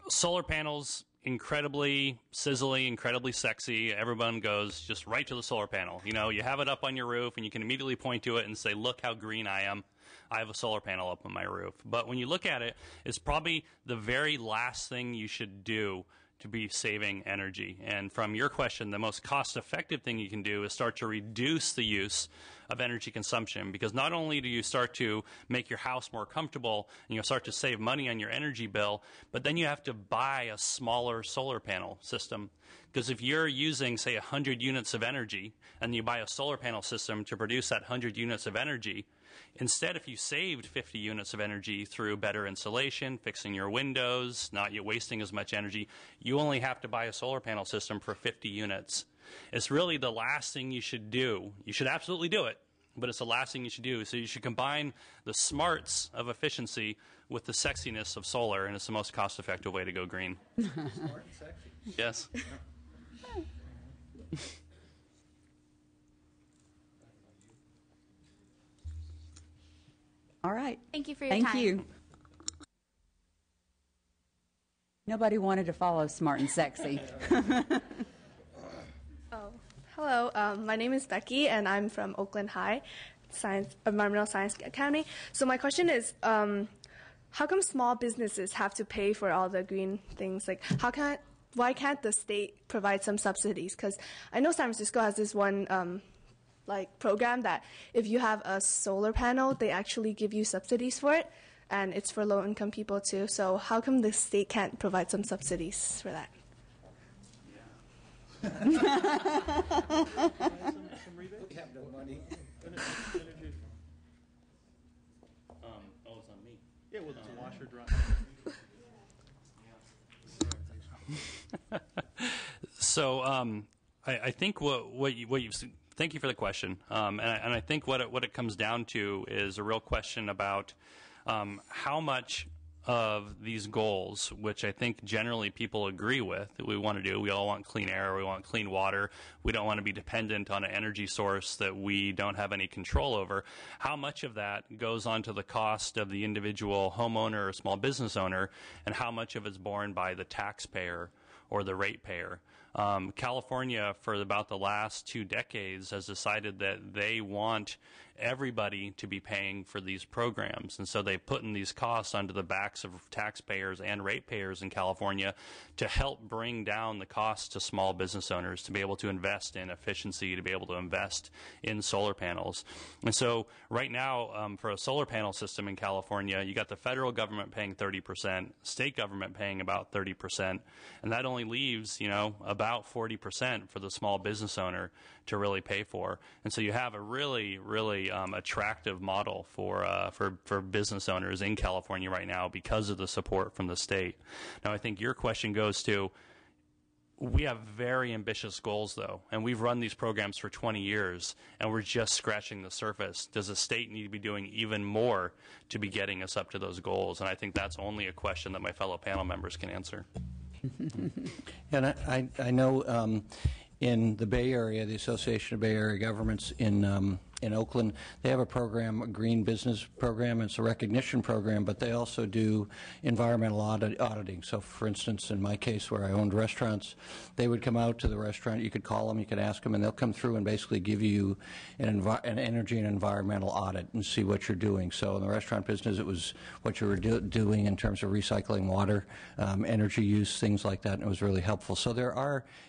solar panels, incredibly sizzly, incredibly sexy. Everyone goes just right to the solar panel. You know, you have it up on your roof and you can immediately point to it and say, look how green I am. I have a solar panel up on my roof. But when you look at it, it's probably the very last thing you should do to be saving energy. And from your question, the most cost-effective thing you can do is start to reduce the use of energy consumption, because not only do you start to make your house more comfortable and you'll start to save money on your energy bill, but then you have to buy a smaller solar panel system. Because if you're using, say, 100 units of energy and you buy a solar panel system to produce that 100 units of energy, instead, if you saved 50 units of energy through better insulation, fixing your windows, not wasting as much energy, you only have to buy a solar panel system for 50 units. It's really the last thing you should do. You should absolutely do it, but it's the last thing you should do. So you should combine the smarts of efficiency with the sexiness of solar, and it's the most cost-effective way to go green. Smart and sexy. Yes. All right. Thank you for your time. Thank you. Nobody wanted to follow smart and sexy. Hello, my name is Becky, and I'm from Oakland High Environmental Science Academy. So my question is, how come small businesses have to pay for all the green things? Like, why can't the state provide some subsidies? Because I know San Francisco has this one program that if you have a solar panel, they actually give you subsidies for it, and it's for low-income people too. So how come the state can't provide some subsidies for that? We have no money. It's on me. Yeah, well, it's a washer dryer. So I think what you've thank you for the question, and I think what it comes down to is a real question about how much of these goals, which I think generally people agree with that we want to do. We all want clean air, we want clean water, we don't want to be dependent on an energy source that we don't have any control over. How much of that goes onto the cost of the individual homeowner or small business owner, and how much of it's borne by the taxpayer or the ratepayer? California, for about the last 2 decades, has decided that they want everybody to be paying for these programs. And so they put in these costs onto the backs of taxpayers and ratepayers in California to help bring down the costs to small business owners to be able to invest in efficiency, to be able to invest in solar panels. And so right now, for a solar panel system in California, you got the federal government paying 30%, state government paying about 30%, and that only leaves, about 40% for the small business owner to really pay for. And so you have a really, really attractive model for business owners in California right now because of the support from the state. Now, I think your question goes to, we have very ambitious goals, though, and we've run these programs for 20 years, and we're just scratching the surface. Does the state need to be doing even more to be getting us up to those goals? And I think that's only a question that my fellow panel members can answer. And I know in the Bay Area, the Association of Bay Area Governments in in Oakland, they have a program, a green business program. It's a recognition program, but they also do environmental auditing. So, for instance, in my case where I owned restaurants, they would come out to the restaurant. You could call them, you could ask them, and they'll come through and basically give you an energy and environmental audit and see what you're doing. So in the restaurant business, it was what you were doing in terms of recycling water, energy use, things like that, and it was really helpful. So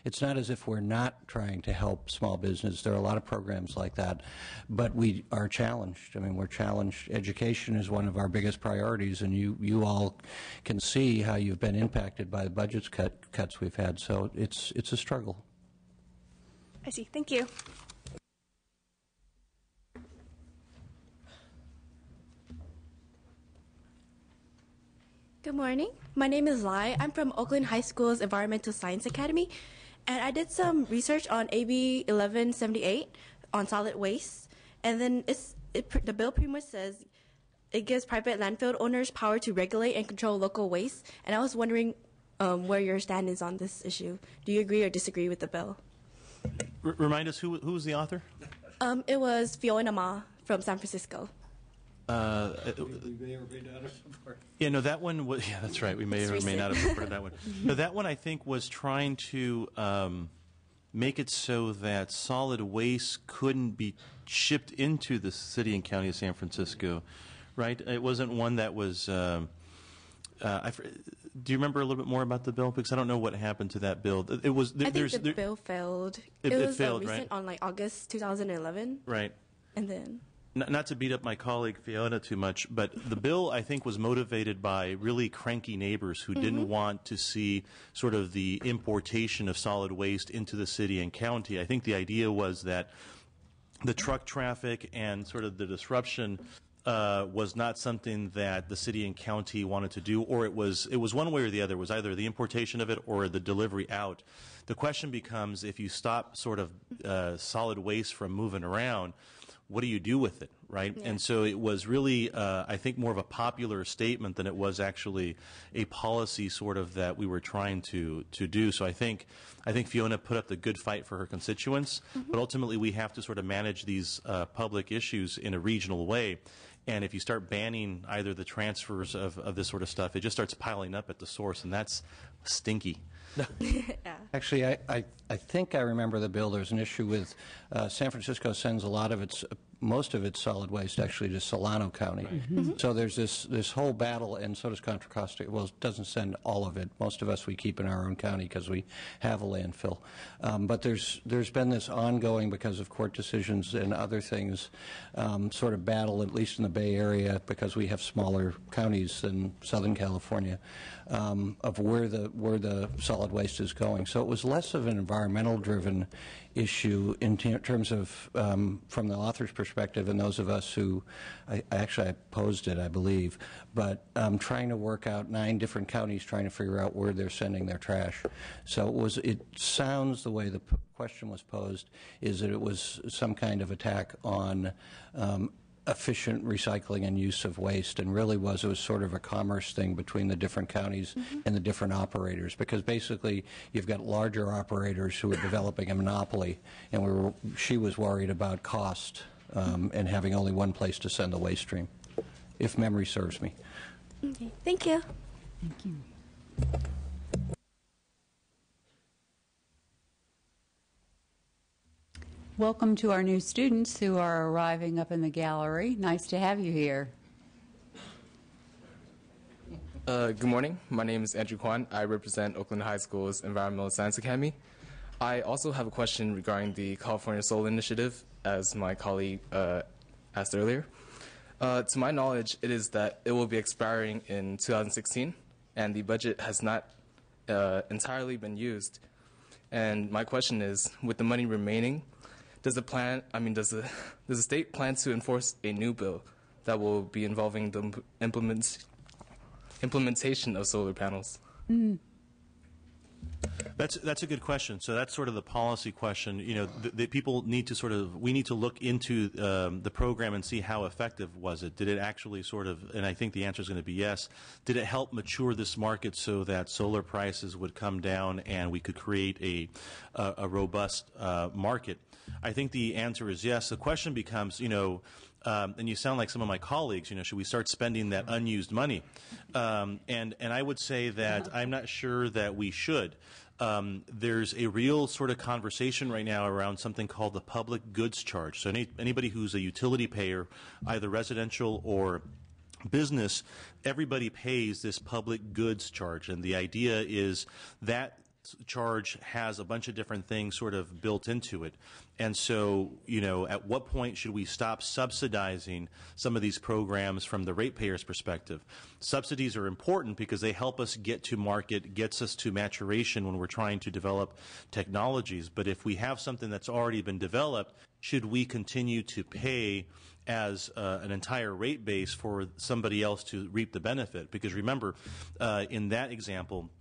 it's not as if we're not trying to help small business. There are a lot of programs like that, but we are challenged. I mean, we're challenged. Education is one of our biggest priorities, and you all can see how you've been impacted by the cuts we've had. So it's a struggle. I see. Thank you. Good morning. My name is Lai. I'm from Oakland High School's Environmental Science Academy, and I did some research on AB 1178 on solid waste. And then the bill pretty much says it gives private landfill owners power to regulate and control local waste. And I was wondering where your stand is on this issue. Do you agree or disagree with the bill? Remind us, who was the author? It was Fiona Ma from San Francisco. Yeah, no, that one was, yeah, that's right. We may or may not have supported that one. No, that one I think was trying to make it so that solid waste couldn't be shipped into the city and county of San Francisco, right? It wasn't one that was, do you remember a little bit more about the bill? Because I don't know what happened to that bill. It was, I think the bill failed. It was failed, recent right? on like August 2011. Right. And then... Not to beat up my colleague Fiona too much, but the bill, I think, was motivated by really cranky neighbors who didn't want to see sort of the importation of solid waste into the city and county. I think the idea was that the truck traffic and sort of the disruption was not something that the city and county wanted to do, or it was one way or the other. It was either the importation of it or the delivery out. The question becomes, if you stop sort of solid waste from moving around, what do you do with it, right? Yeah. And so it was really, I think, more of a popular statement than it was actually a policy sort of that we were trying to do. So I think Fiona put up the good fight for her constituents, but ultimately we have to sort of manage these public issues in a regional way. And if you start banning either the transfers of this sort of stuff, it just starts piling up at the source, and that's stinky. Yeah. Actually, I think I remember the bill. There's an issue with San Francisco sends a lot of most of its solid waste actually to Solano County. Right. So there's this whole battle, and so does Contra Costa. Well, it doesn't send all of it. Most of us we keep in our own county because we have a landfill. But there's been this ongoing, because of court decisions and other things, sort of battle, at least in the Bay Area, because we have smaller counties than Southern California, of where the solid waste is going. So it was less of an environmental-driven issue in terms of, from the author's perspective, and those of us who, I opposed it, I believe, but trying to work out 9 different counties trying to figure out where they're sending their trash. So it sounds, the way the question was posed, is that it was some kind of attack on efficient recycling and use of waste, and really it was sort of a commerce thing between the different counties and the different operators, because basically you've got larger operators who are developing a monopoly, and she was worried about cost and having only one place to send the waste stream, if memory serves me. Okay, thank you. Thank you. Welcome to our new students who are arriving up in the gallery. Nice to have you here. Good morning. My name is Andrew Kwan. I represent Oakland High School's Environmental Science Academy. I also have a question regarding the California Solar Initiative, as my colleague asked earlier. To my knowledge, it is that it will be expiring in 2016, and the budget has not entirely been used. And my question is, with the money remaining, does the state plan to enforce a new bill that will be involving the implementation of solar panels? That's a good question. So that's sort of the policy question. You know, the people need to we need to look into the program and see how effective was it. Did it actually and I think the answer is going to be yes. Did it help mature this market so that solar prices would come down and we could create a robust market? I think the answer is yes. The question becomes, you know, and you sound like some of my colleagues, you know, should we start spending that unused money? And I would say that I'm not sure that we should. There's a real sort of conversation right now around something called the public goods charge. So anybody who's a utility payer, either residential or business, everybody pays this public goods charge. And the idea is that charge has a bunch of different things sort of built into it. And so, you know, at what point should we stop subsidizing some of these programs from the ratepayer's perspective? Subsidies are important because they help us get to market, gets us to maturation when we're trying to develop technologies. But if we have something that's already been developed, should we continue to pay as an entire rate base for somebody else to reap the benefit? Because remember, in that example,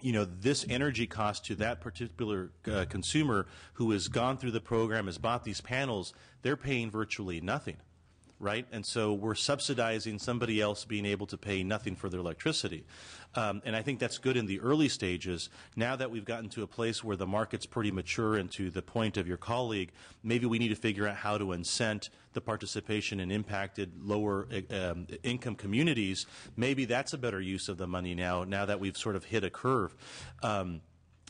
you know, this energy cost to that particular consumer who has gone through the program, has bought these panels, they're paying virtually nothing, right? And so we're subsidizing somebody else being able to pay nothing for their electricity. And I think that's good in the early stages. Now that we've gotten to a place where the market's pretty mature, and to the point of your colleague, maybe we need to figure out how to incent the participation in impacted lower income communities. Maybe that's a better use of the money now that we've sort of hit a curve.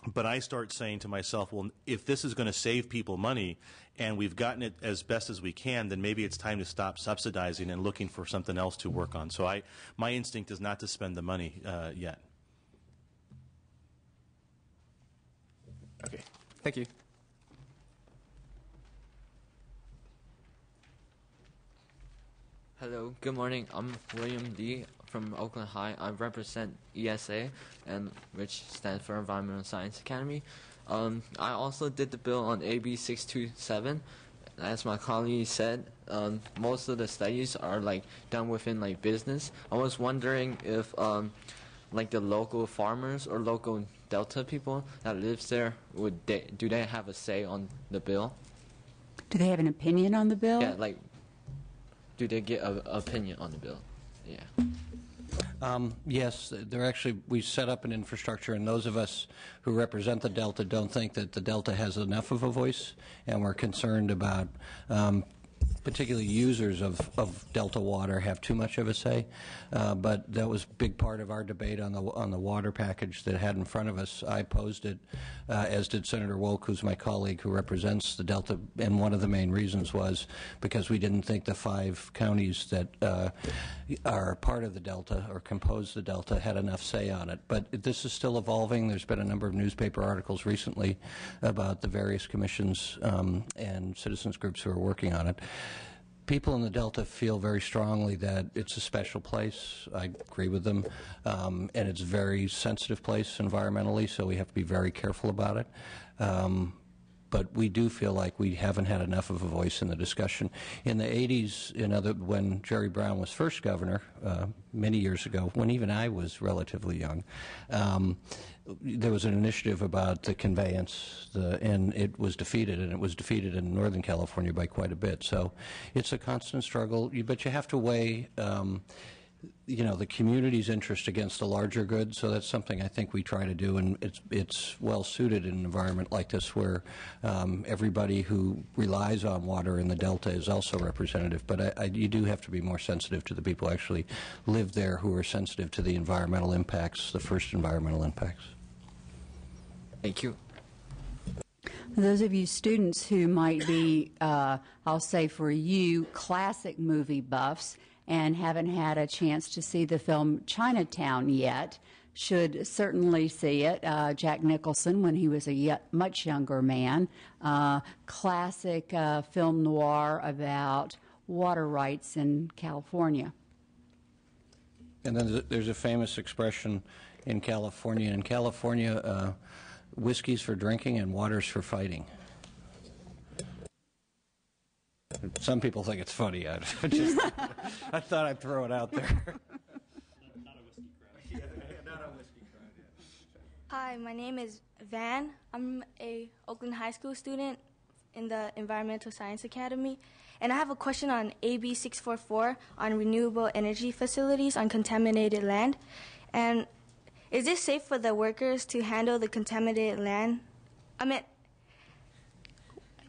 But I start saying to myself, well, if this is going to save people money and we've gotten it as best as we can, then maybe it's time to stop subsidizing and looking for something else to work on. So my instinct is not to spend the money yet. Okay, thank you. Hello, good morning. I'm William D. from Oakland High. I represent ESA, which stands for Environmental Science Academy. I also did the bill on AB 627. As my colleague said, most of the studies are done within business. I was wondering if the local farmers or local Delta people that lives there, do they have a say on the bill? Do they have an opinion on the bill? Yeah, do they get an opinion on the bill? Yeah. Yes, we set up an infrastructure, and those of us who represent the Delta don't think that the Delta has enough of a voice, and we're concerned about particularly users of Delta water have too much of a say. But that was a big part of our debate on the water package that had in front of us. I opposed it, as did Senator Wolk, who's my colleague who represents the Delta, and one of the main reasons was because we didn't think the 5 counties that are part of the Delta or compose the Delta had enough say on it. But this is still evolving. There's been a number of newspaper articles recently about the various commissions and citizens groups who are working on it. People in the Delta feel very strongly that it's a special place. I agree with them. And it's a very sensitive place environmentally, so we have to be very careful about it. But we do feel like we haven't had enough of a voice in the discussion. In the 80s, when Jerry Brown was first governor, many years ago, when even I was relatively young, there was an initiative about the conveyance, and it was defeated, and it was defeated in Northern California by quite a bit. So it's a constant struggle, but you have to weigh the community's interest against the larger good. So that's something I think we try to do, and it's well suited in an environment like this where everybody who relies on water in the Delta is also representative. But you do have to be more sensitive to the people who actually live there, who are sensitive to the environmental impacts, the first environmental impacts. Thank you. Those of you students who might be, I'll say for you, classic movie buffs and haven't had a chance to see the film Chinatown yet, should certainly see it. Jack Nicholson, when he was a much younger man, classic film noir about water rights in California. And then there's a famous expression in California. In California, whiskey's for drinking and water's for fighting. Some people think it's funny. I thought I'd throw it out there. Not a whiskey crowd. Hi, my name is Van. I'm a Oakland High School student in the Environmental Science Academy, and I have a question on AB 644 on renewable energy facilities on contaminated land. And is it safe for the workers to handle the contaminated land?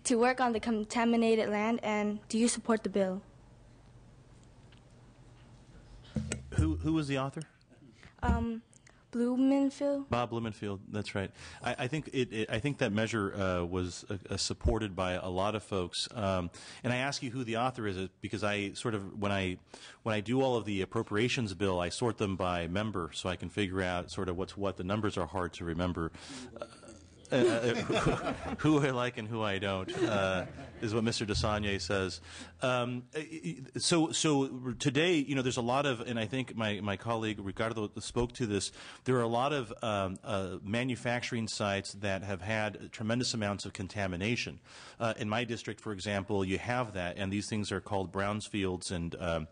To work on the contaminated land, and do you support the bill? Who was the author? Blumenfield. Bob Blumenfield, that's right. I think I think that measure was supported by a lot of folks. And I ask you who the author is because I sort of when I do all of the appropriations bill, I sort them by member so I can figure out sort of what's what. The numbers are hard to remember. Who I like and who I don't is what Mr. DeSagne says. So today, you know, there's a lot of, and I think my colleague Ricardo spoke to this. There are a lot of manufacturing sites that have had tremendous amounts of contamination. In my district, for example, you have that, and these things are called brownfields and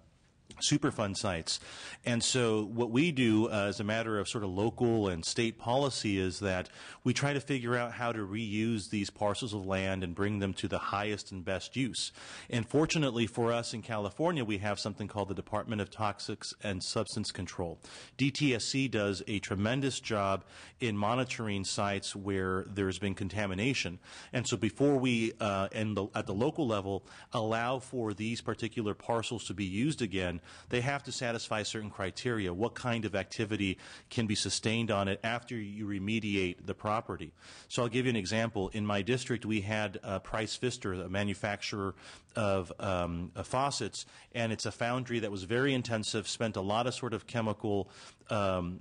Superfund sites. And so what we do as a matter of sort of local and state policy is that we try to figure out how to reuse these parcels of land and bring them to the highest and best use. And fortunately for us in California, we have something called the Department of Toxics and Substance Control. DTSC does a tremendous job in monitoring sites where there's been contamination. And so before we, at the local level, allow for these particular parcels to be used again, they have to satisfy certain criteria. What kind of activity can be sustained on it after you remediate the property? So I'll give you an example. In my district, we had Price Pfister, a manufacturer of faucets, and it's a foundry that was very intensive, spent a lot of sort of chemical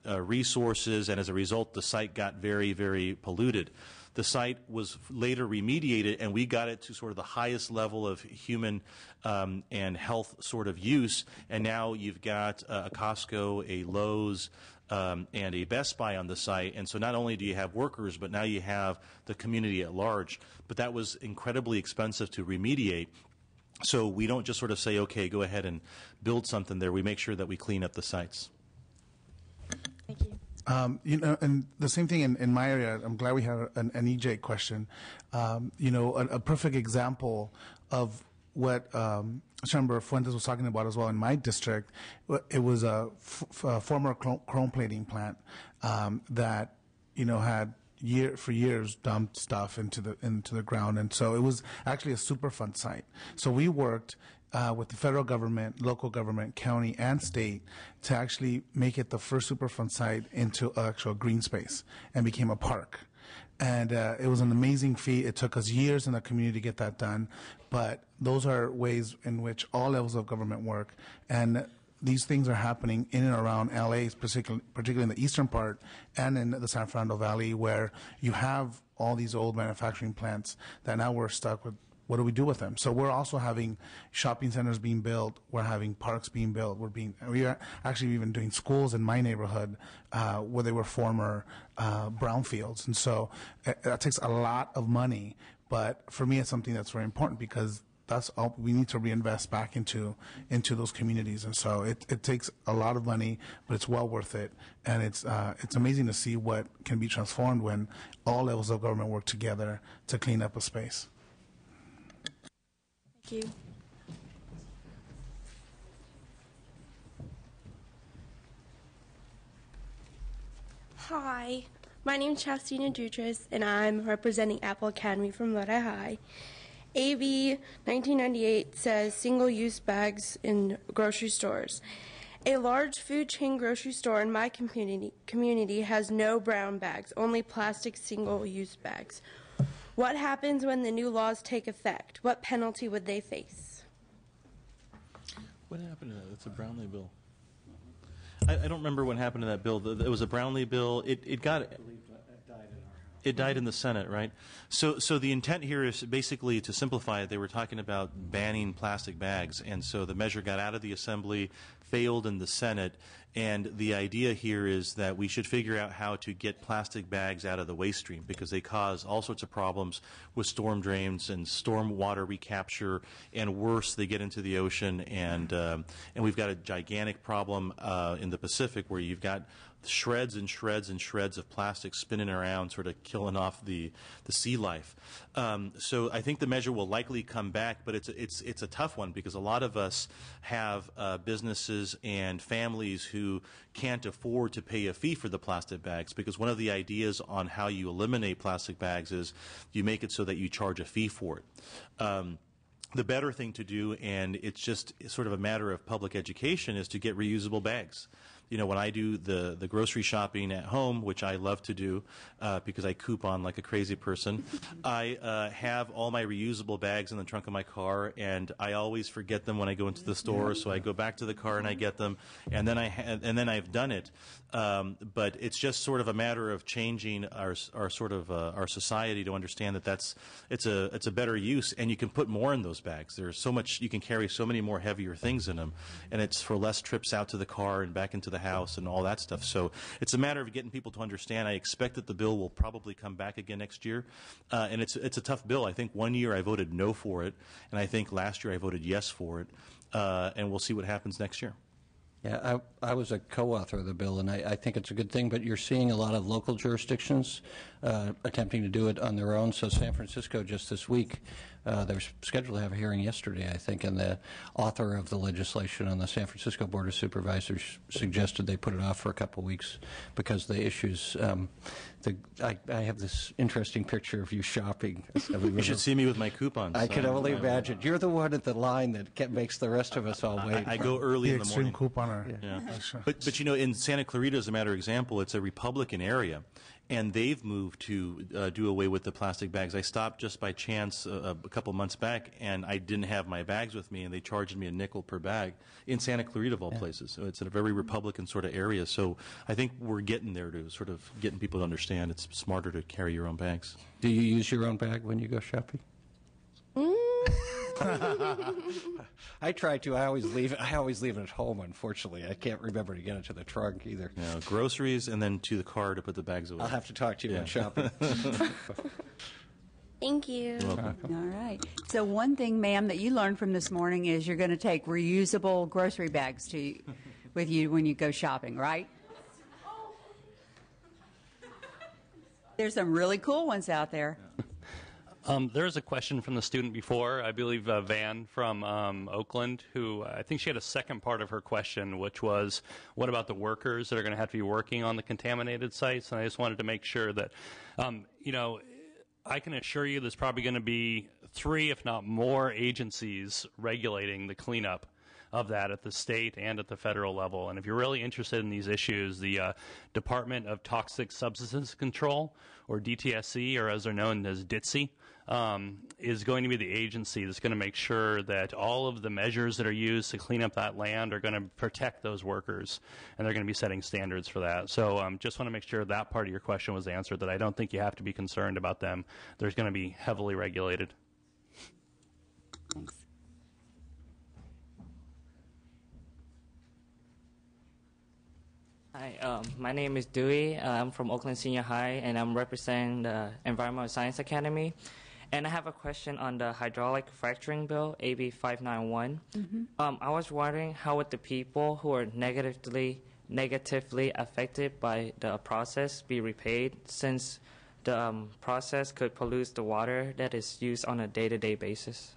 resources, and as a result, the site got very, very polluted. The site was later remediated, and we got it to sort of the highest level of human and health sort of use. And now you've got a Costco, a Lowe's, and a Best Buy on the site. And so not only do you have workers, but now you have the community at large. But that was incredibly expensive to remediate. So we don't just sort of say, okay, go ahead and build something there. We make sure that we clean up the sites. Thank you. You know, and the same thing in my area. I'm glad we have an EJ question. You know, a perfect example of what Chamber Fuentes was talking about as well in my district. It was a former chrome plating plant that, you know, had for years dumped stuff into the ground, and so it was actually a Superfund site. So we worked with the federal government, local government, county, and state to actually make it the first Superfund site into actual green space and became a park. And it was an amazing feat. It took us years in the community to get that done, but those are ways in which all levels of government work. And these things are happening in and around LA, particularly in the eastern part and in the San Fernando Valley, where you have all these old manufacturing plants that now we're stuck with. What do we do with them? So we're also having shopping centers being built. We're having parks being built. We are actually even doing schools in my neighborhood where they were former brownfields. And so that takes a lot of money. But for me, it's something that's very important because that's all we need to reinvest back into those communities. And so it takes a lot of money, but it's well worth it. And it's amazing to see what can be transformed when all levels of government work together to clean up a space. Thank you. Hi, my name is Chastina Dutras, and I'm representing Apple Academy from Lodi High. AB 1998 says single-use bags in grocery stores. A large food chain grocery store in my community has no brown bags, only plastic single-use bags. What happens when the new laws take effect? What penalty would they face? What happened to that? It's a Brownlee bill. I don't remember what happened to that bill. It was a Brownlee bill. It died in the Senate, right? So the intent here is basically to simplify it. They were talking about banning plastic bags, and so the measure got out of the Assembly, failed in the Senate. And the idea here is that we should figure out how to get plastic bags out of the waste stream, because they cause all sorts of problems with storm drains and storm water recapture, and worse, they get into the ocean. And we've got a gigantic problem in the Pacific, where you've got shreds and shreds and shreds of plastic spinning around, sort of killing off the sea life. So I think the measure will likely come back, but it's a tough one, because a lot of us have businesses and families who can't afford to pay a fee for the plastic bags, because one of the ideas on how you eliminate plastic bags is you make it so that you charge a fee for it. The better thing to do, and it's just sort of a matter of public education, is to get reusable bags. You know, when I do the grocery shopping at home, which I love to do because I coupon like a crazy person, I have all my reusable bags in the trunk of my car, and I always forget them when I go into the store. So I go back to the car and I get them, and then I've done it. But it's just sort of a matter of changing our society to understand that it's a better use, and you can put more in those bags. There's so much, you can carry so many more heavier things in them, and it's for less trips out to the car and back into the house and all that stuff. So it's a matter of getting people to understand. I expect that the bill will probably come back again next year, and it's a tough bill. I think one year I voted no for it, and I think last year I voted yes for it, and we'll see what happens next year. Yeah, I was a co-author of the bill, and I think it's a good thing, but you're seeing a lot of local jurisdictions attempting to do it on their own. So San Francisco just this week, they were scheduled to have a hearing yesterday, I think, and the author of the legislation on the San Francisco Board of Supervisors suggested they put it off for a couple of weeks because the issues, I have this interesting picture of you shopping. You should see me with my coupons. I can only imagine. You're the one at the line that makes the rest of us all wait. I go early in the morning. Extreme couponer. Yeah. But you know, in Santa Clarita, as a matter of example, it's a Republican area, and they've moved to do away with the plastic bags. I stopped just by chance a couple months back, and I didn't have my bags with me, and they charged me a nickel per bag in Santa Clarita of all places. So it's a very Republican sort of area. So I think we're getting there to sort of getting people to understand it's smarter to carry your own bags. Do you use your own bag when you go shopping? I try to. I always leave it at home, unfortunately. I can't remember to get it to the trunk either. Yeah, groceries and then to the car to put the bags away. I'll have to talk to you when shopping. Thank you. You're welcome. All right. So one thing, ma'am, that you learned from this morning is you're going to take reusable grocery bags with you when you go shopping, right? There's some really cool ones out there. There was a question from the student before, I believe Van from Oakland, who I think she had a second part of her question, which was, what about the workers that are going to have to be working on the contaminated sites? And I just wanted to make sure that, you know, I can assure you there's probably going to be 3, if not more, agencies regulating the cleanup of that at the state and at the federal level. And if you're really interested in these issues, the Department of Toxic Substances Control, or DTSC, or as they're known as DTSC, is going to be the agency that's going to make sure that all of the measures that are used to clean up that land are going to protect those workers, and they're going to be setting standards for that. So just want to make sure that part of your question was answered, that I don't think you have to be concerned about them. They're going to be heavily regulated. Thanks. Hi, my name is Dewey. I'm from Oakland Senior High, and I'm representing the Environmental Science Academy. And I have a question on the hydraulic fracturing bill, AB 591. I was wondering, how would the people who are negatively affected by the process be repaid, since the process could pollute the water that is used on a day-to-day basis?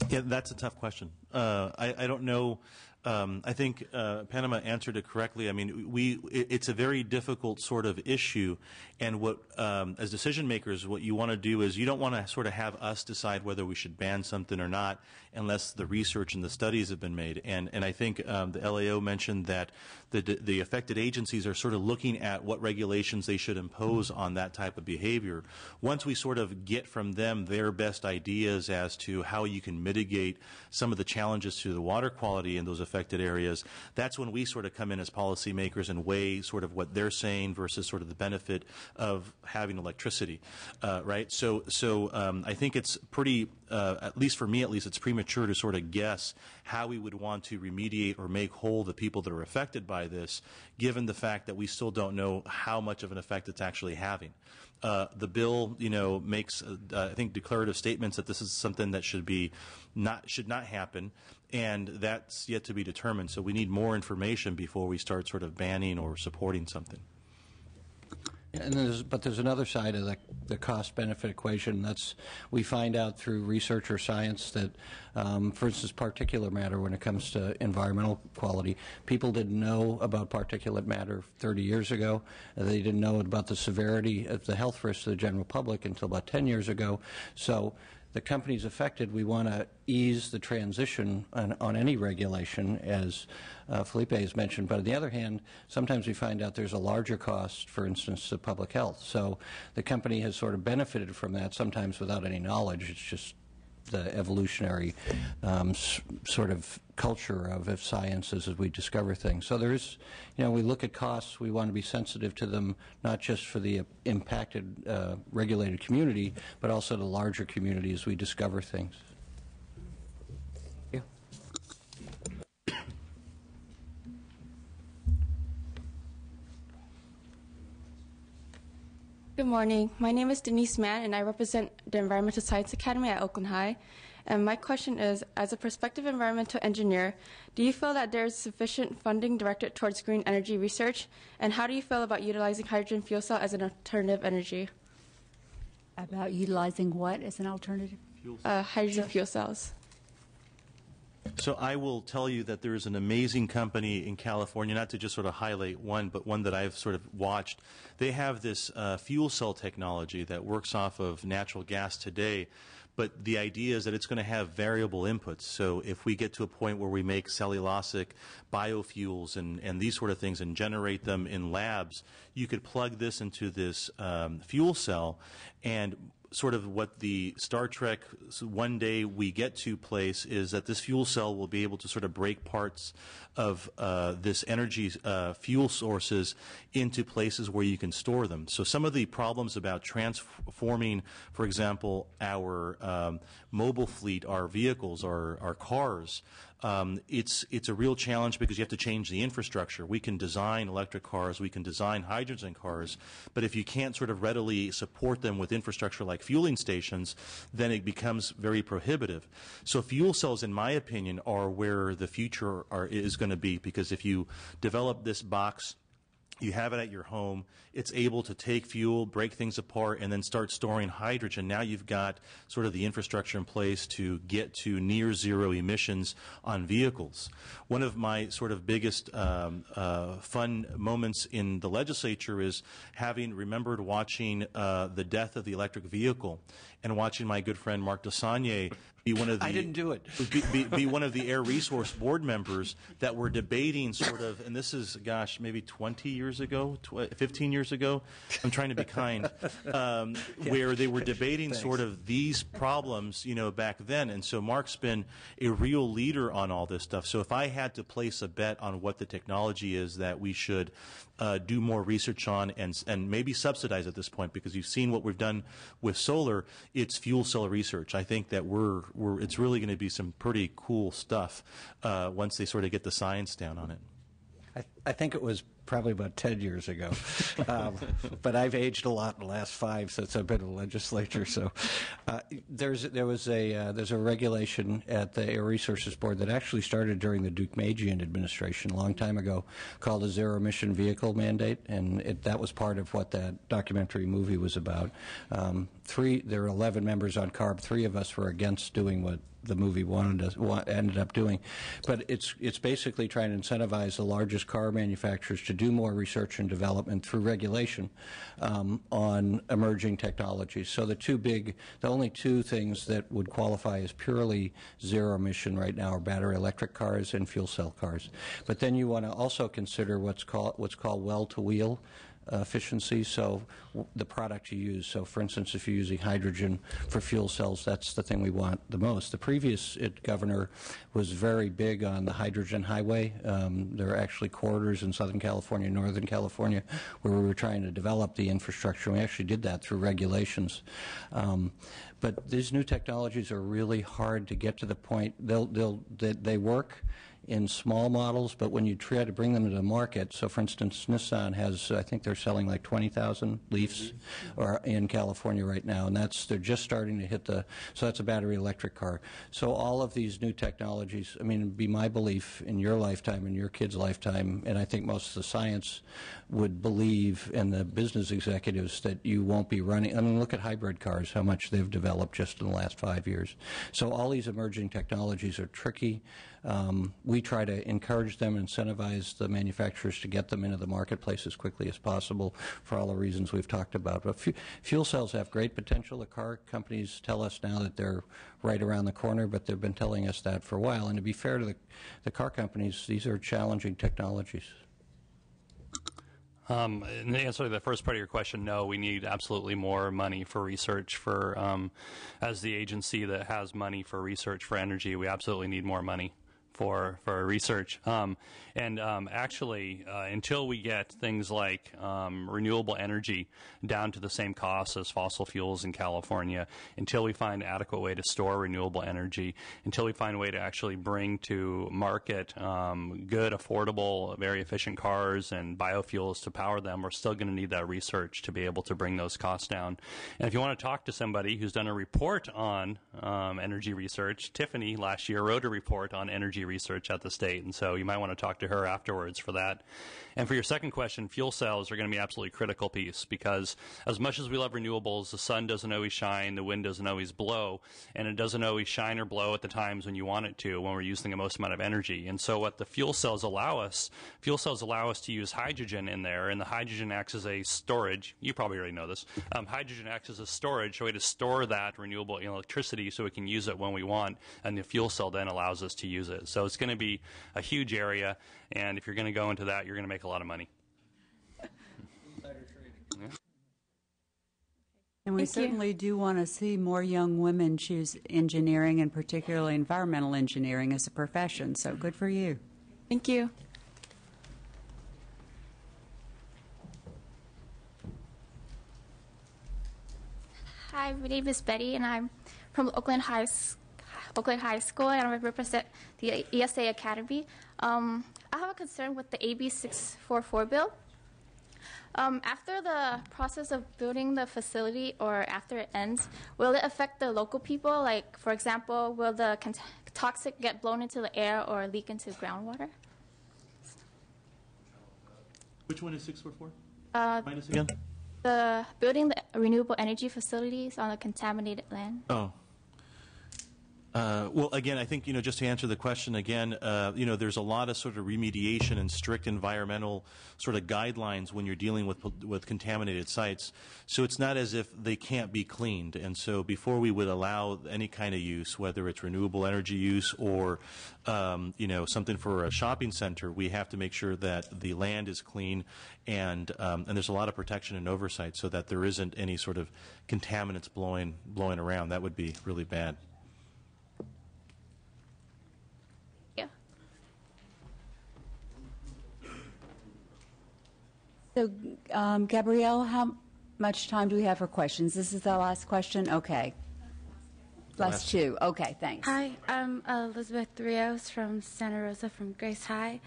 Yeah, that's a tough question. I don't know. I think Panama answered it correctly. I mean, it's a very difficult sort of issue, and what, as decision makers, what you want to do is you don't want to sort of have us decide whether we should ban something or not unless the research and the studies have been made. And I think the LAO mentioned that the affected agencies are sort of looking at what regulations they should impose on that type of behavior. Once we sort of get from them their best ideas as to how you can mitigate some of the challenges to the water quality in those affected areas, that's when we sort of come in as policymakers and weigh sort of what they're saying versus sort of the benefit of having electricity, right? So I think it's pretty at least for me at least, it's premature to sort of guess how we would want to remediate or make whole the people that are affected by this, given the fact that we still don't know how much of an effect it's actually having. The bill, makes, I think, declarative statements that this is something that should not happen, and that's yet to be determined. So we need more information before we start sort of banning or supporting something. And there's another side of the cost-benefit equation. We find out through research or science that, for instance, particulate matter, when it comes to environmental quality, people didn't know about particulate matter 30 years ago. They didn't know about the severity of the health risks to the general public until about 10 years ago. So the companies affected, we want to ease the transition on any regulation, as Felipe has mentioned. But on the other hand, sometimes we find out there's a larger cost, for instance, to public health. So the company has sort of benefited from that, sometimes without any knowledge. It's just the evolutionary sort of culture of science as we discover things. So there is, we look at costs, we want to be sensitive to them, not just for the impacted regulated community, but also the larger community as we discover things. Yeah. Good morning. My name is Denise Mann, and I represent the Environmental Science Academy at Oakland High. And my question is, as a prospective environmental engineer, do you feel that there is sufficient funding directed towards green energy research? And how do you feel about utilizing hydrogen fuel cell as an alternative energy? About utilizing what as an alternative? Hydrogen fuel cells. So I will tell you that there is an amazing company in California, not to just sort of highlight one, but one that I've sort of watched. They have this fuel cell technology that works off of natural gas today, but the idea is that it's going to have variable inputs. So if we get to a point where we make cellulosic biofuels and these sort of things and generate them in labs, you could plug this into this fuel cell, and sort of what the Star Trek one day we get to place is that this fuel cell will be able to sort of break parts of this energy fuel sources into places where you can store them. So some of the problems about transforming, for example, our mobile fleet, our vehicles, our cars, it's a real challenge because you have to change the infrastructure. We can design electric cars, we can design hydrogen cars, but if you can't sort of readily support them with infrastructure like fueling stations, then it becomes very prohibitive. So fuel cells, in my opinion, are where the future is going to be, because if you develop this box, you have it at your home, it's able to take fuel, break things apart, and then start storing hydrogen. Now you've got sort of the infrastructure in place to get to near zero emissions on vehicles. One of my sort of biggest fun moments in the legislature is having remembered watching the death of the electric vehicle and watching my good friend Mark DeSagne be one of the, I didn't do it. be one of the Air Resource Board members that were debating sort of, and this is, gosh, maybe 20 years ago, 15 years ago, I'm trying to be kind, where they were debating sort of these problems, back then. And so Mark's been a real leader on all this stuff. So if I had to place a bet on what the technology is that we should do more research on and maybe subsidize at this point, because you've seen what we've done with solar, it's fuel cell research. I think that it's really going to be some pretty cool stuff once they sort of get the science down on it. I think it was probably about 10 years ago. But I've aged a lot in the last 5 since I've been in the legislature. So there's a regulation at the Air Resources Board that actually started during the Deukmejian administration a long time ago, called the Zero Emission Vehicle Mandate, and that was part of what that documentary movie was about. There were 11 members on CARB. 3 of us were against doing what the movie ended up doing. But it's basically trying to incentivize the largest car manufacturers to do more research and development through regulation on emerging technologies. So the only 2 things that would qualify as purely zero emission right now are battery electric cars and fuel cell cars. But then you want to also consider what's called well-to-wheel efficiency, so the product you use. So for instance, if you're using hydrogen for fuel cells, that's the thing we want the most. The previous governor was very big on the hydrogen highway. There are actually corridors in Southern California, Northern California, where we were trying to develop the infrastructure. We actually did that through regulations. But these new technologies are really hard to get to the point. They work in small models, but when you try to bring them to the market, so for instance, Nissan has, I think they're selling like 20,000 Leafs or in California right now, and they're just starting to hit so that's a battery electric car. So all of these new technologies, I mean, it'd be my belief in your lifetime, in your kid's lifetime, and I think most of the science would believe, and the business executives, that you won't be running. I mean, look at hybrid cars, how much they've developed just in the last 5 years. So all these emerging technologies are tricky. We try to encourage them, incentivize the manufacturers to get them into the marketplace as quickly as possible for all the reasons we've talked about. But fuel cells have great potential. The car companies tell us now that they're right around the corner, but they've been telling us that for a while. And to be fair to the car companies, these are challenging technologies. In answer to the first part of your question, no, we need absolutely more money for research. As the agency that has money for research for energy, we absolutely need more money for research. Actually, until we get things like renewable energy down to the same cost as fossil fuels in California, until we find an adequate way to store renewable energy, until we find a way to actually bring to market good, affordable, very efficient cars and biofuels to power them, we're still going to need that research to be able to bring those costs down. And if you want to talk to somebody who's done a report on energy research, Tiffany last year wrote a report on energy research at the state, and so you might want to talk to her afterwards for that. And for your second question, fuel cells are going to be absolutely critical piece, because as much as we love renewables, the sun doesn't always shine, the wind doesn't always blow, and it doesn't always shine or blow at the times when you want it to, when we're using the most amount of energy. And so what the fuel cells allow us to use hydrogen in there, and the hydrogen acts as a storage. You probably already know this. Hydrogen acts as a storage, a way to store that renewable electricity so we can use it when we want, and the fuel cell then allows us to use it. So it's going to be a huge area, and if you're going to go into that, you're going to make a lot of money. And we certainly do want to see more young women choose engineering, and particularly environmental engineering, as a profession. So good for you. Thank you. Hi, my name is Betty, and I'm from Oakland High School, and I represent the ESA Academy. I have a concern with the AB 644 bill. After the process of building the facility, or after it ends, will it affect the local people? Like, for example, will the toxic get blown into the air or leak into groundwater? Which one is 644? Minus again? The building the renewable energy facilities on a contaminated land. Oh. Well, again, I think, just to answer the question again, there's a lot of sort of remediation and strict environmental sort of guidelines when you're dealing with contaminated sites. So it's not as if they can't be cleaned. And so before we would allow any kind of use, whether it's renewable energy use or, something for a shopping center, we have to make sure that the land is clean, and there's a lot of protection and oversight so that there isn't any sort of contaminants blowing around. That would be really bad. So, Gabrielle, how much time do we have for questions? This is the last question? Okay. Last two. Okay, thanks. Hi, I'm Elizabeth Rios from Santa Rosa from Grace High.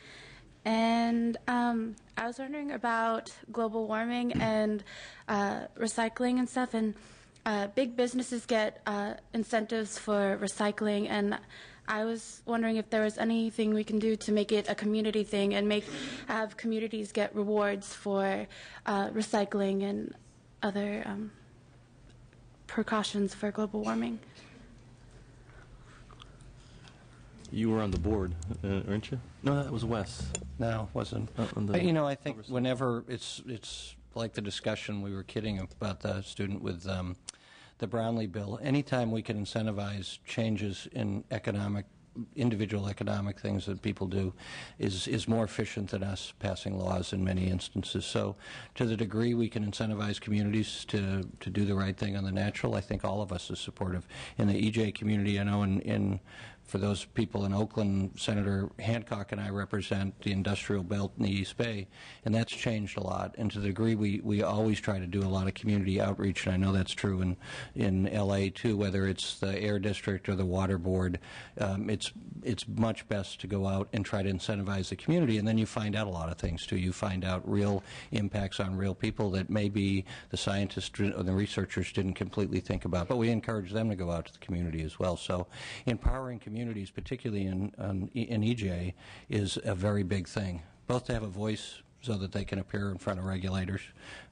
And I was wondering about global warming and recycling and stuff. And big businesses get incentives for recycling, and I was wondering if there was anything we can do to make it a community thing and have communities get rewards for recycling and other precautions for global warming. You were on the board, weren't you? No, that was Wes. No, it wasn't. I think whenever it's like the discussion, we were kidding about the student with the Brownlee bill. Anytime we can incentivize changes in individual economic things that people do is more efficient than us passing laws in many instances. So to the degree we can incentivize communities to do the right thing on the natural, I think all of us is supportive. In the EJ community, I know in for those people in Oakland, Senator Hancock and I represent the industrial belt in the East Bay, and that's changed a lot. And to the degree we always try to do a lot of community outreach, and I know that's true in L.A. too, whether it's the Air District or the Water Board, it's much best to go out and try to incentivize the community, and then you find out a lot of things too. You find out real impacts on real people that maybe the scientists or the researchers didn't completely think about, but we encourage them to go out to the community as well. So empowering communities, particularly in EJ, is a very big thing, both to have a voice so that they can appear in front of regulators.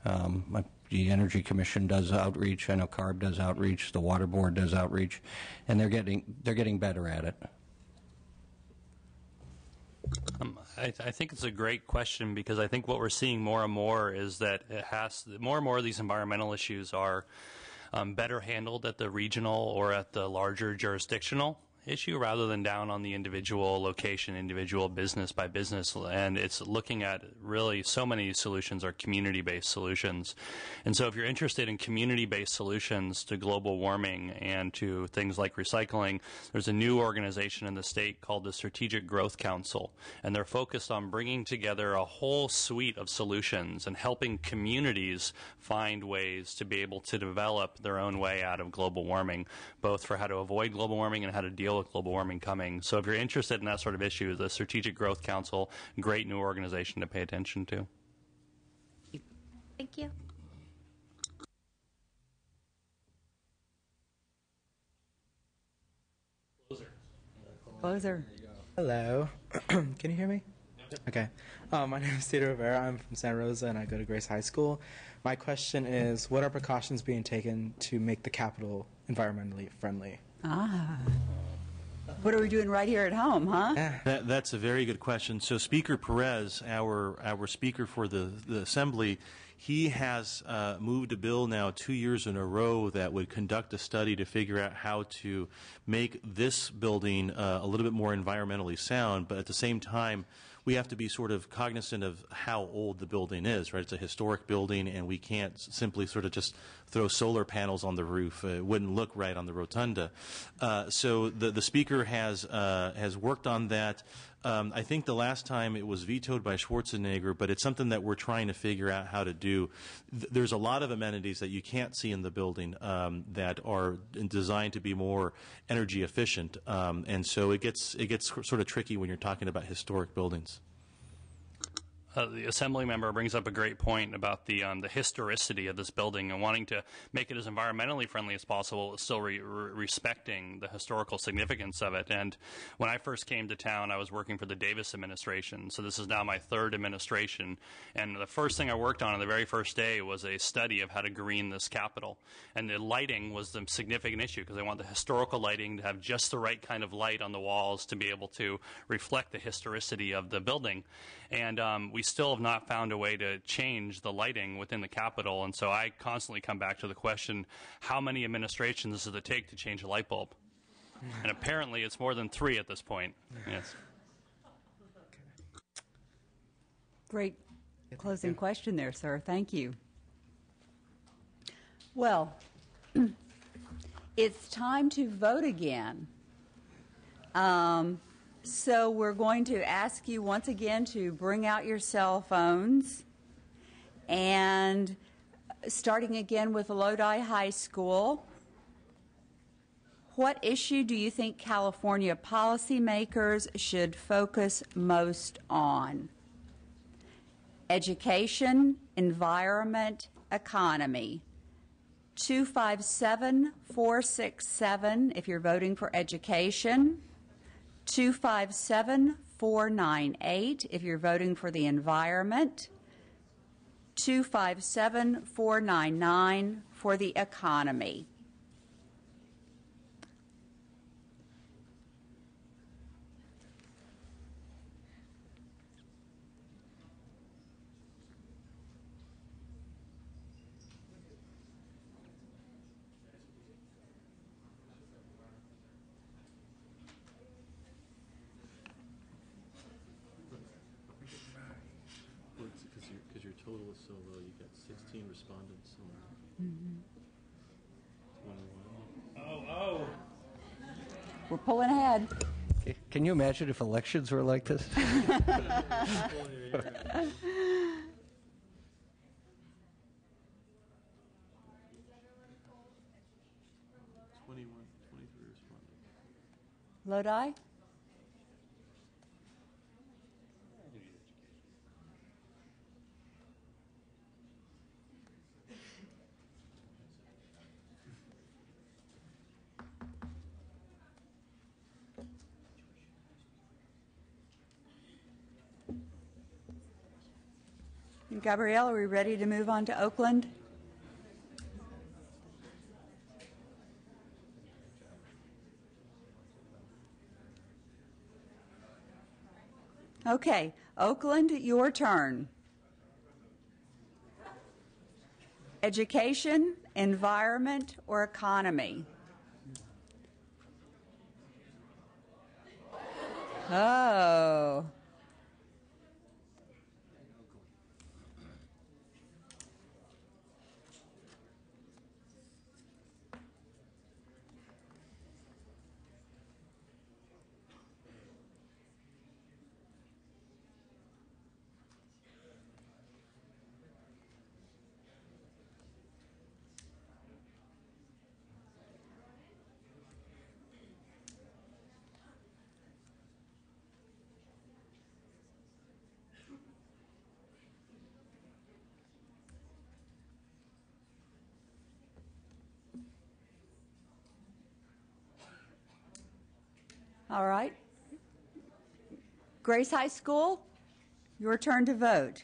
The Energy Commission does outreach. I know CARB does outreach. The Water Board does outreach, and they're getting better at it. I think it's a great question, because I think what we're seeing more and more is that more and more of these environmental issues are better handled at the regional or at the larger jurisdictional issue rather than down on the individual location, individual business by business. And it's looking at really so many solutions are community-based solutions. And so if you're interested in community-based solutions to global warming and to things like recycling, there's a new organization in the state called the Strategic Growth Council, and they're focused on bringing together a whole suite of solutions and helping communities find ways to be able to develop their own way out of global warming, both for how to avoid global warming and how to deal with global warming coming. So if you're interested in that sort of issue, the Strategic Growth Council, great new organization to pay attention to. Thank you. Closer. Hello. Can you hear me? Okay. My name is Cedar Rivera. I'm from Santa Rosa, and I go to Grace High School. My question is, what are precautions being taken to make the Capitol environmentally friendly? What are we doing right here at home, huh? That's a very good question. So Speaker Perez, our speaker for the Assembly, he has moved a bill now 2 years in a row that would conduct a study to figure out how to make this building a little bit more environmentally sound, but at the same time, we have to be sort of cognizant of how old the building is, right? It's a historic building, and we can't simply sort of just throw solar panels on the roof. It wouldn't look right on the rotunda. So the speaker has worked on that. I think the last time it was vetoed by Schwarzenegger, but it's something that we're trying to figure out how to do. There's a lot of amenities that you can't see in the building that are designed to be more energy efficient, and so it gets sort of tricky when you're talking about historic buildings. The Assembly member brings up a great point about the historicity of this building and wanting to make it as environmentally friendly as possible, still respecting the historical significance of it. And when I first came to town, I was working for the Davis administration, so this is now my third administration. And the first thing I worked on the very first day was a study of how to green this Capitol. And the lighting was the significant issue, because I want the historical lighting to have just the right kind of light on the walls to be able to reflect the historicity of the building. And we still have not found a way to change the lighting within the Capitol, and so I constantly come back to the question, how many administrations does it take to change a light bulb? And apparently it's more than 3 at this point. Yes. Great closing question there, sir. Thank you. Well, it's time to vote again. So we're going to ask you once again to bring out your cell phones, and starting again with Lodi High School, what issue do you think California policymakers should focus most on? Education, environment, economy. 257-467 if you're voting for education. 257-498 if you're voting for the environment. 257-499 for the economy. Because your total is so low, you got 16 respondents. 21. We're pulling ahead. Can you imagine if elections were like this? Lodi? Gabrielle, are we ready to move on to Oakland? Okay, Oakland, your turn. Education, environment, or economy? Oh. All right. Grace High School, your turn to vote.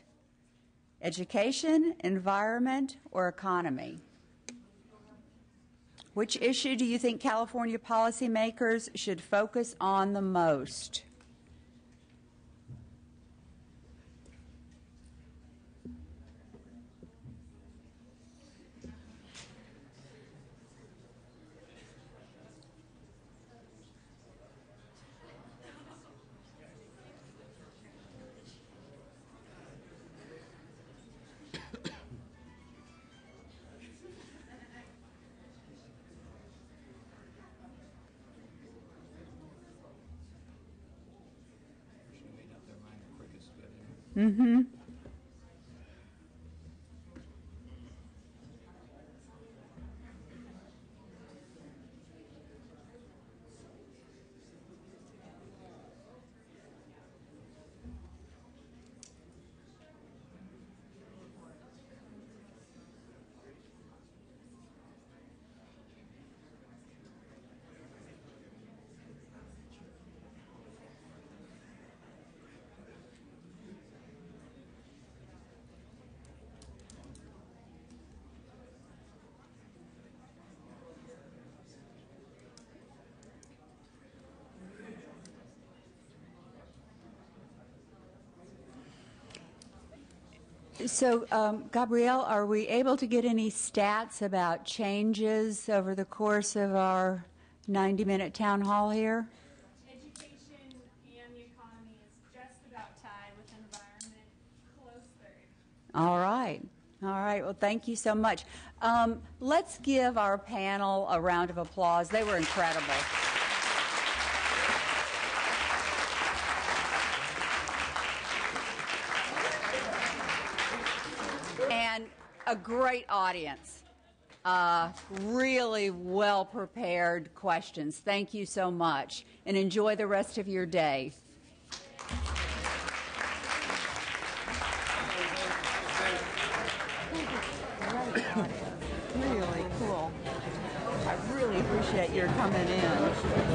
Education, environment, or economy? Which issue do you think California policymakers should focus on the most? Mm-hmm. So, Gabrielle, are we able to get any stats about changes over the course of our 90-minute town hall here? Education and the economy is just about tied with environment, close third. All right. All right. Well, thank you so much. Let's give our panel a round of applause. They were incredible. And a great audience. Really well-prepared questions. Thank you so much. And enjoy the rest of your day. Really cool. I really appreciate your coming in.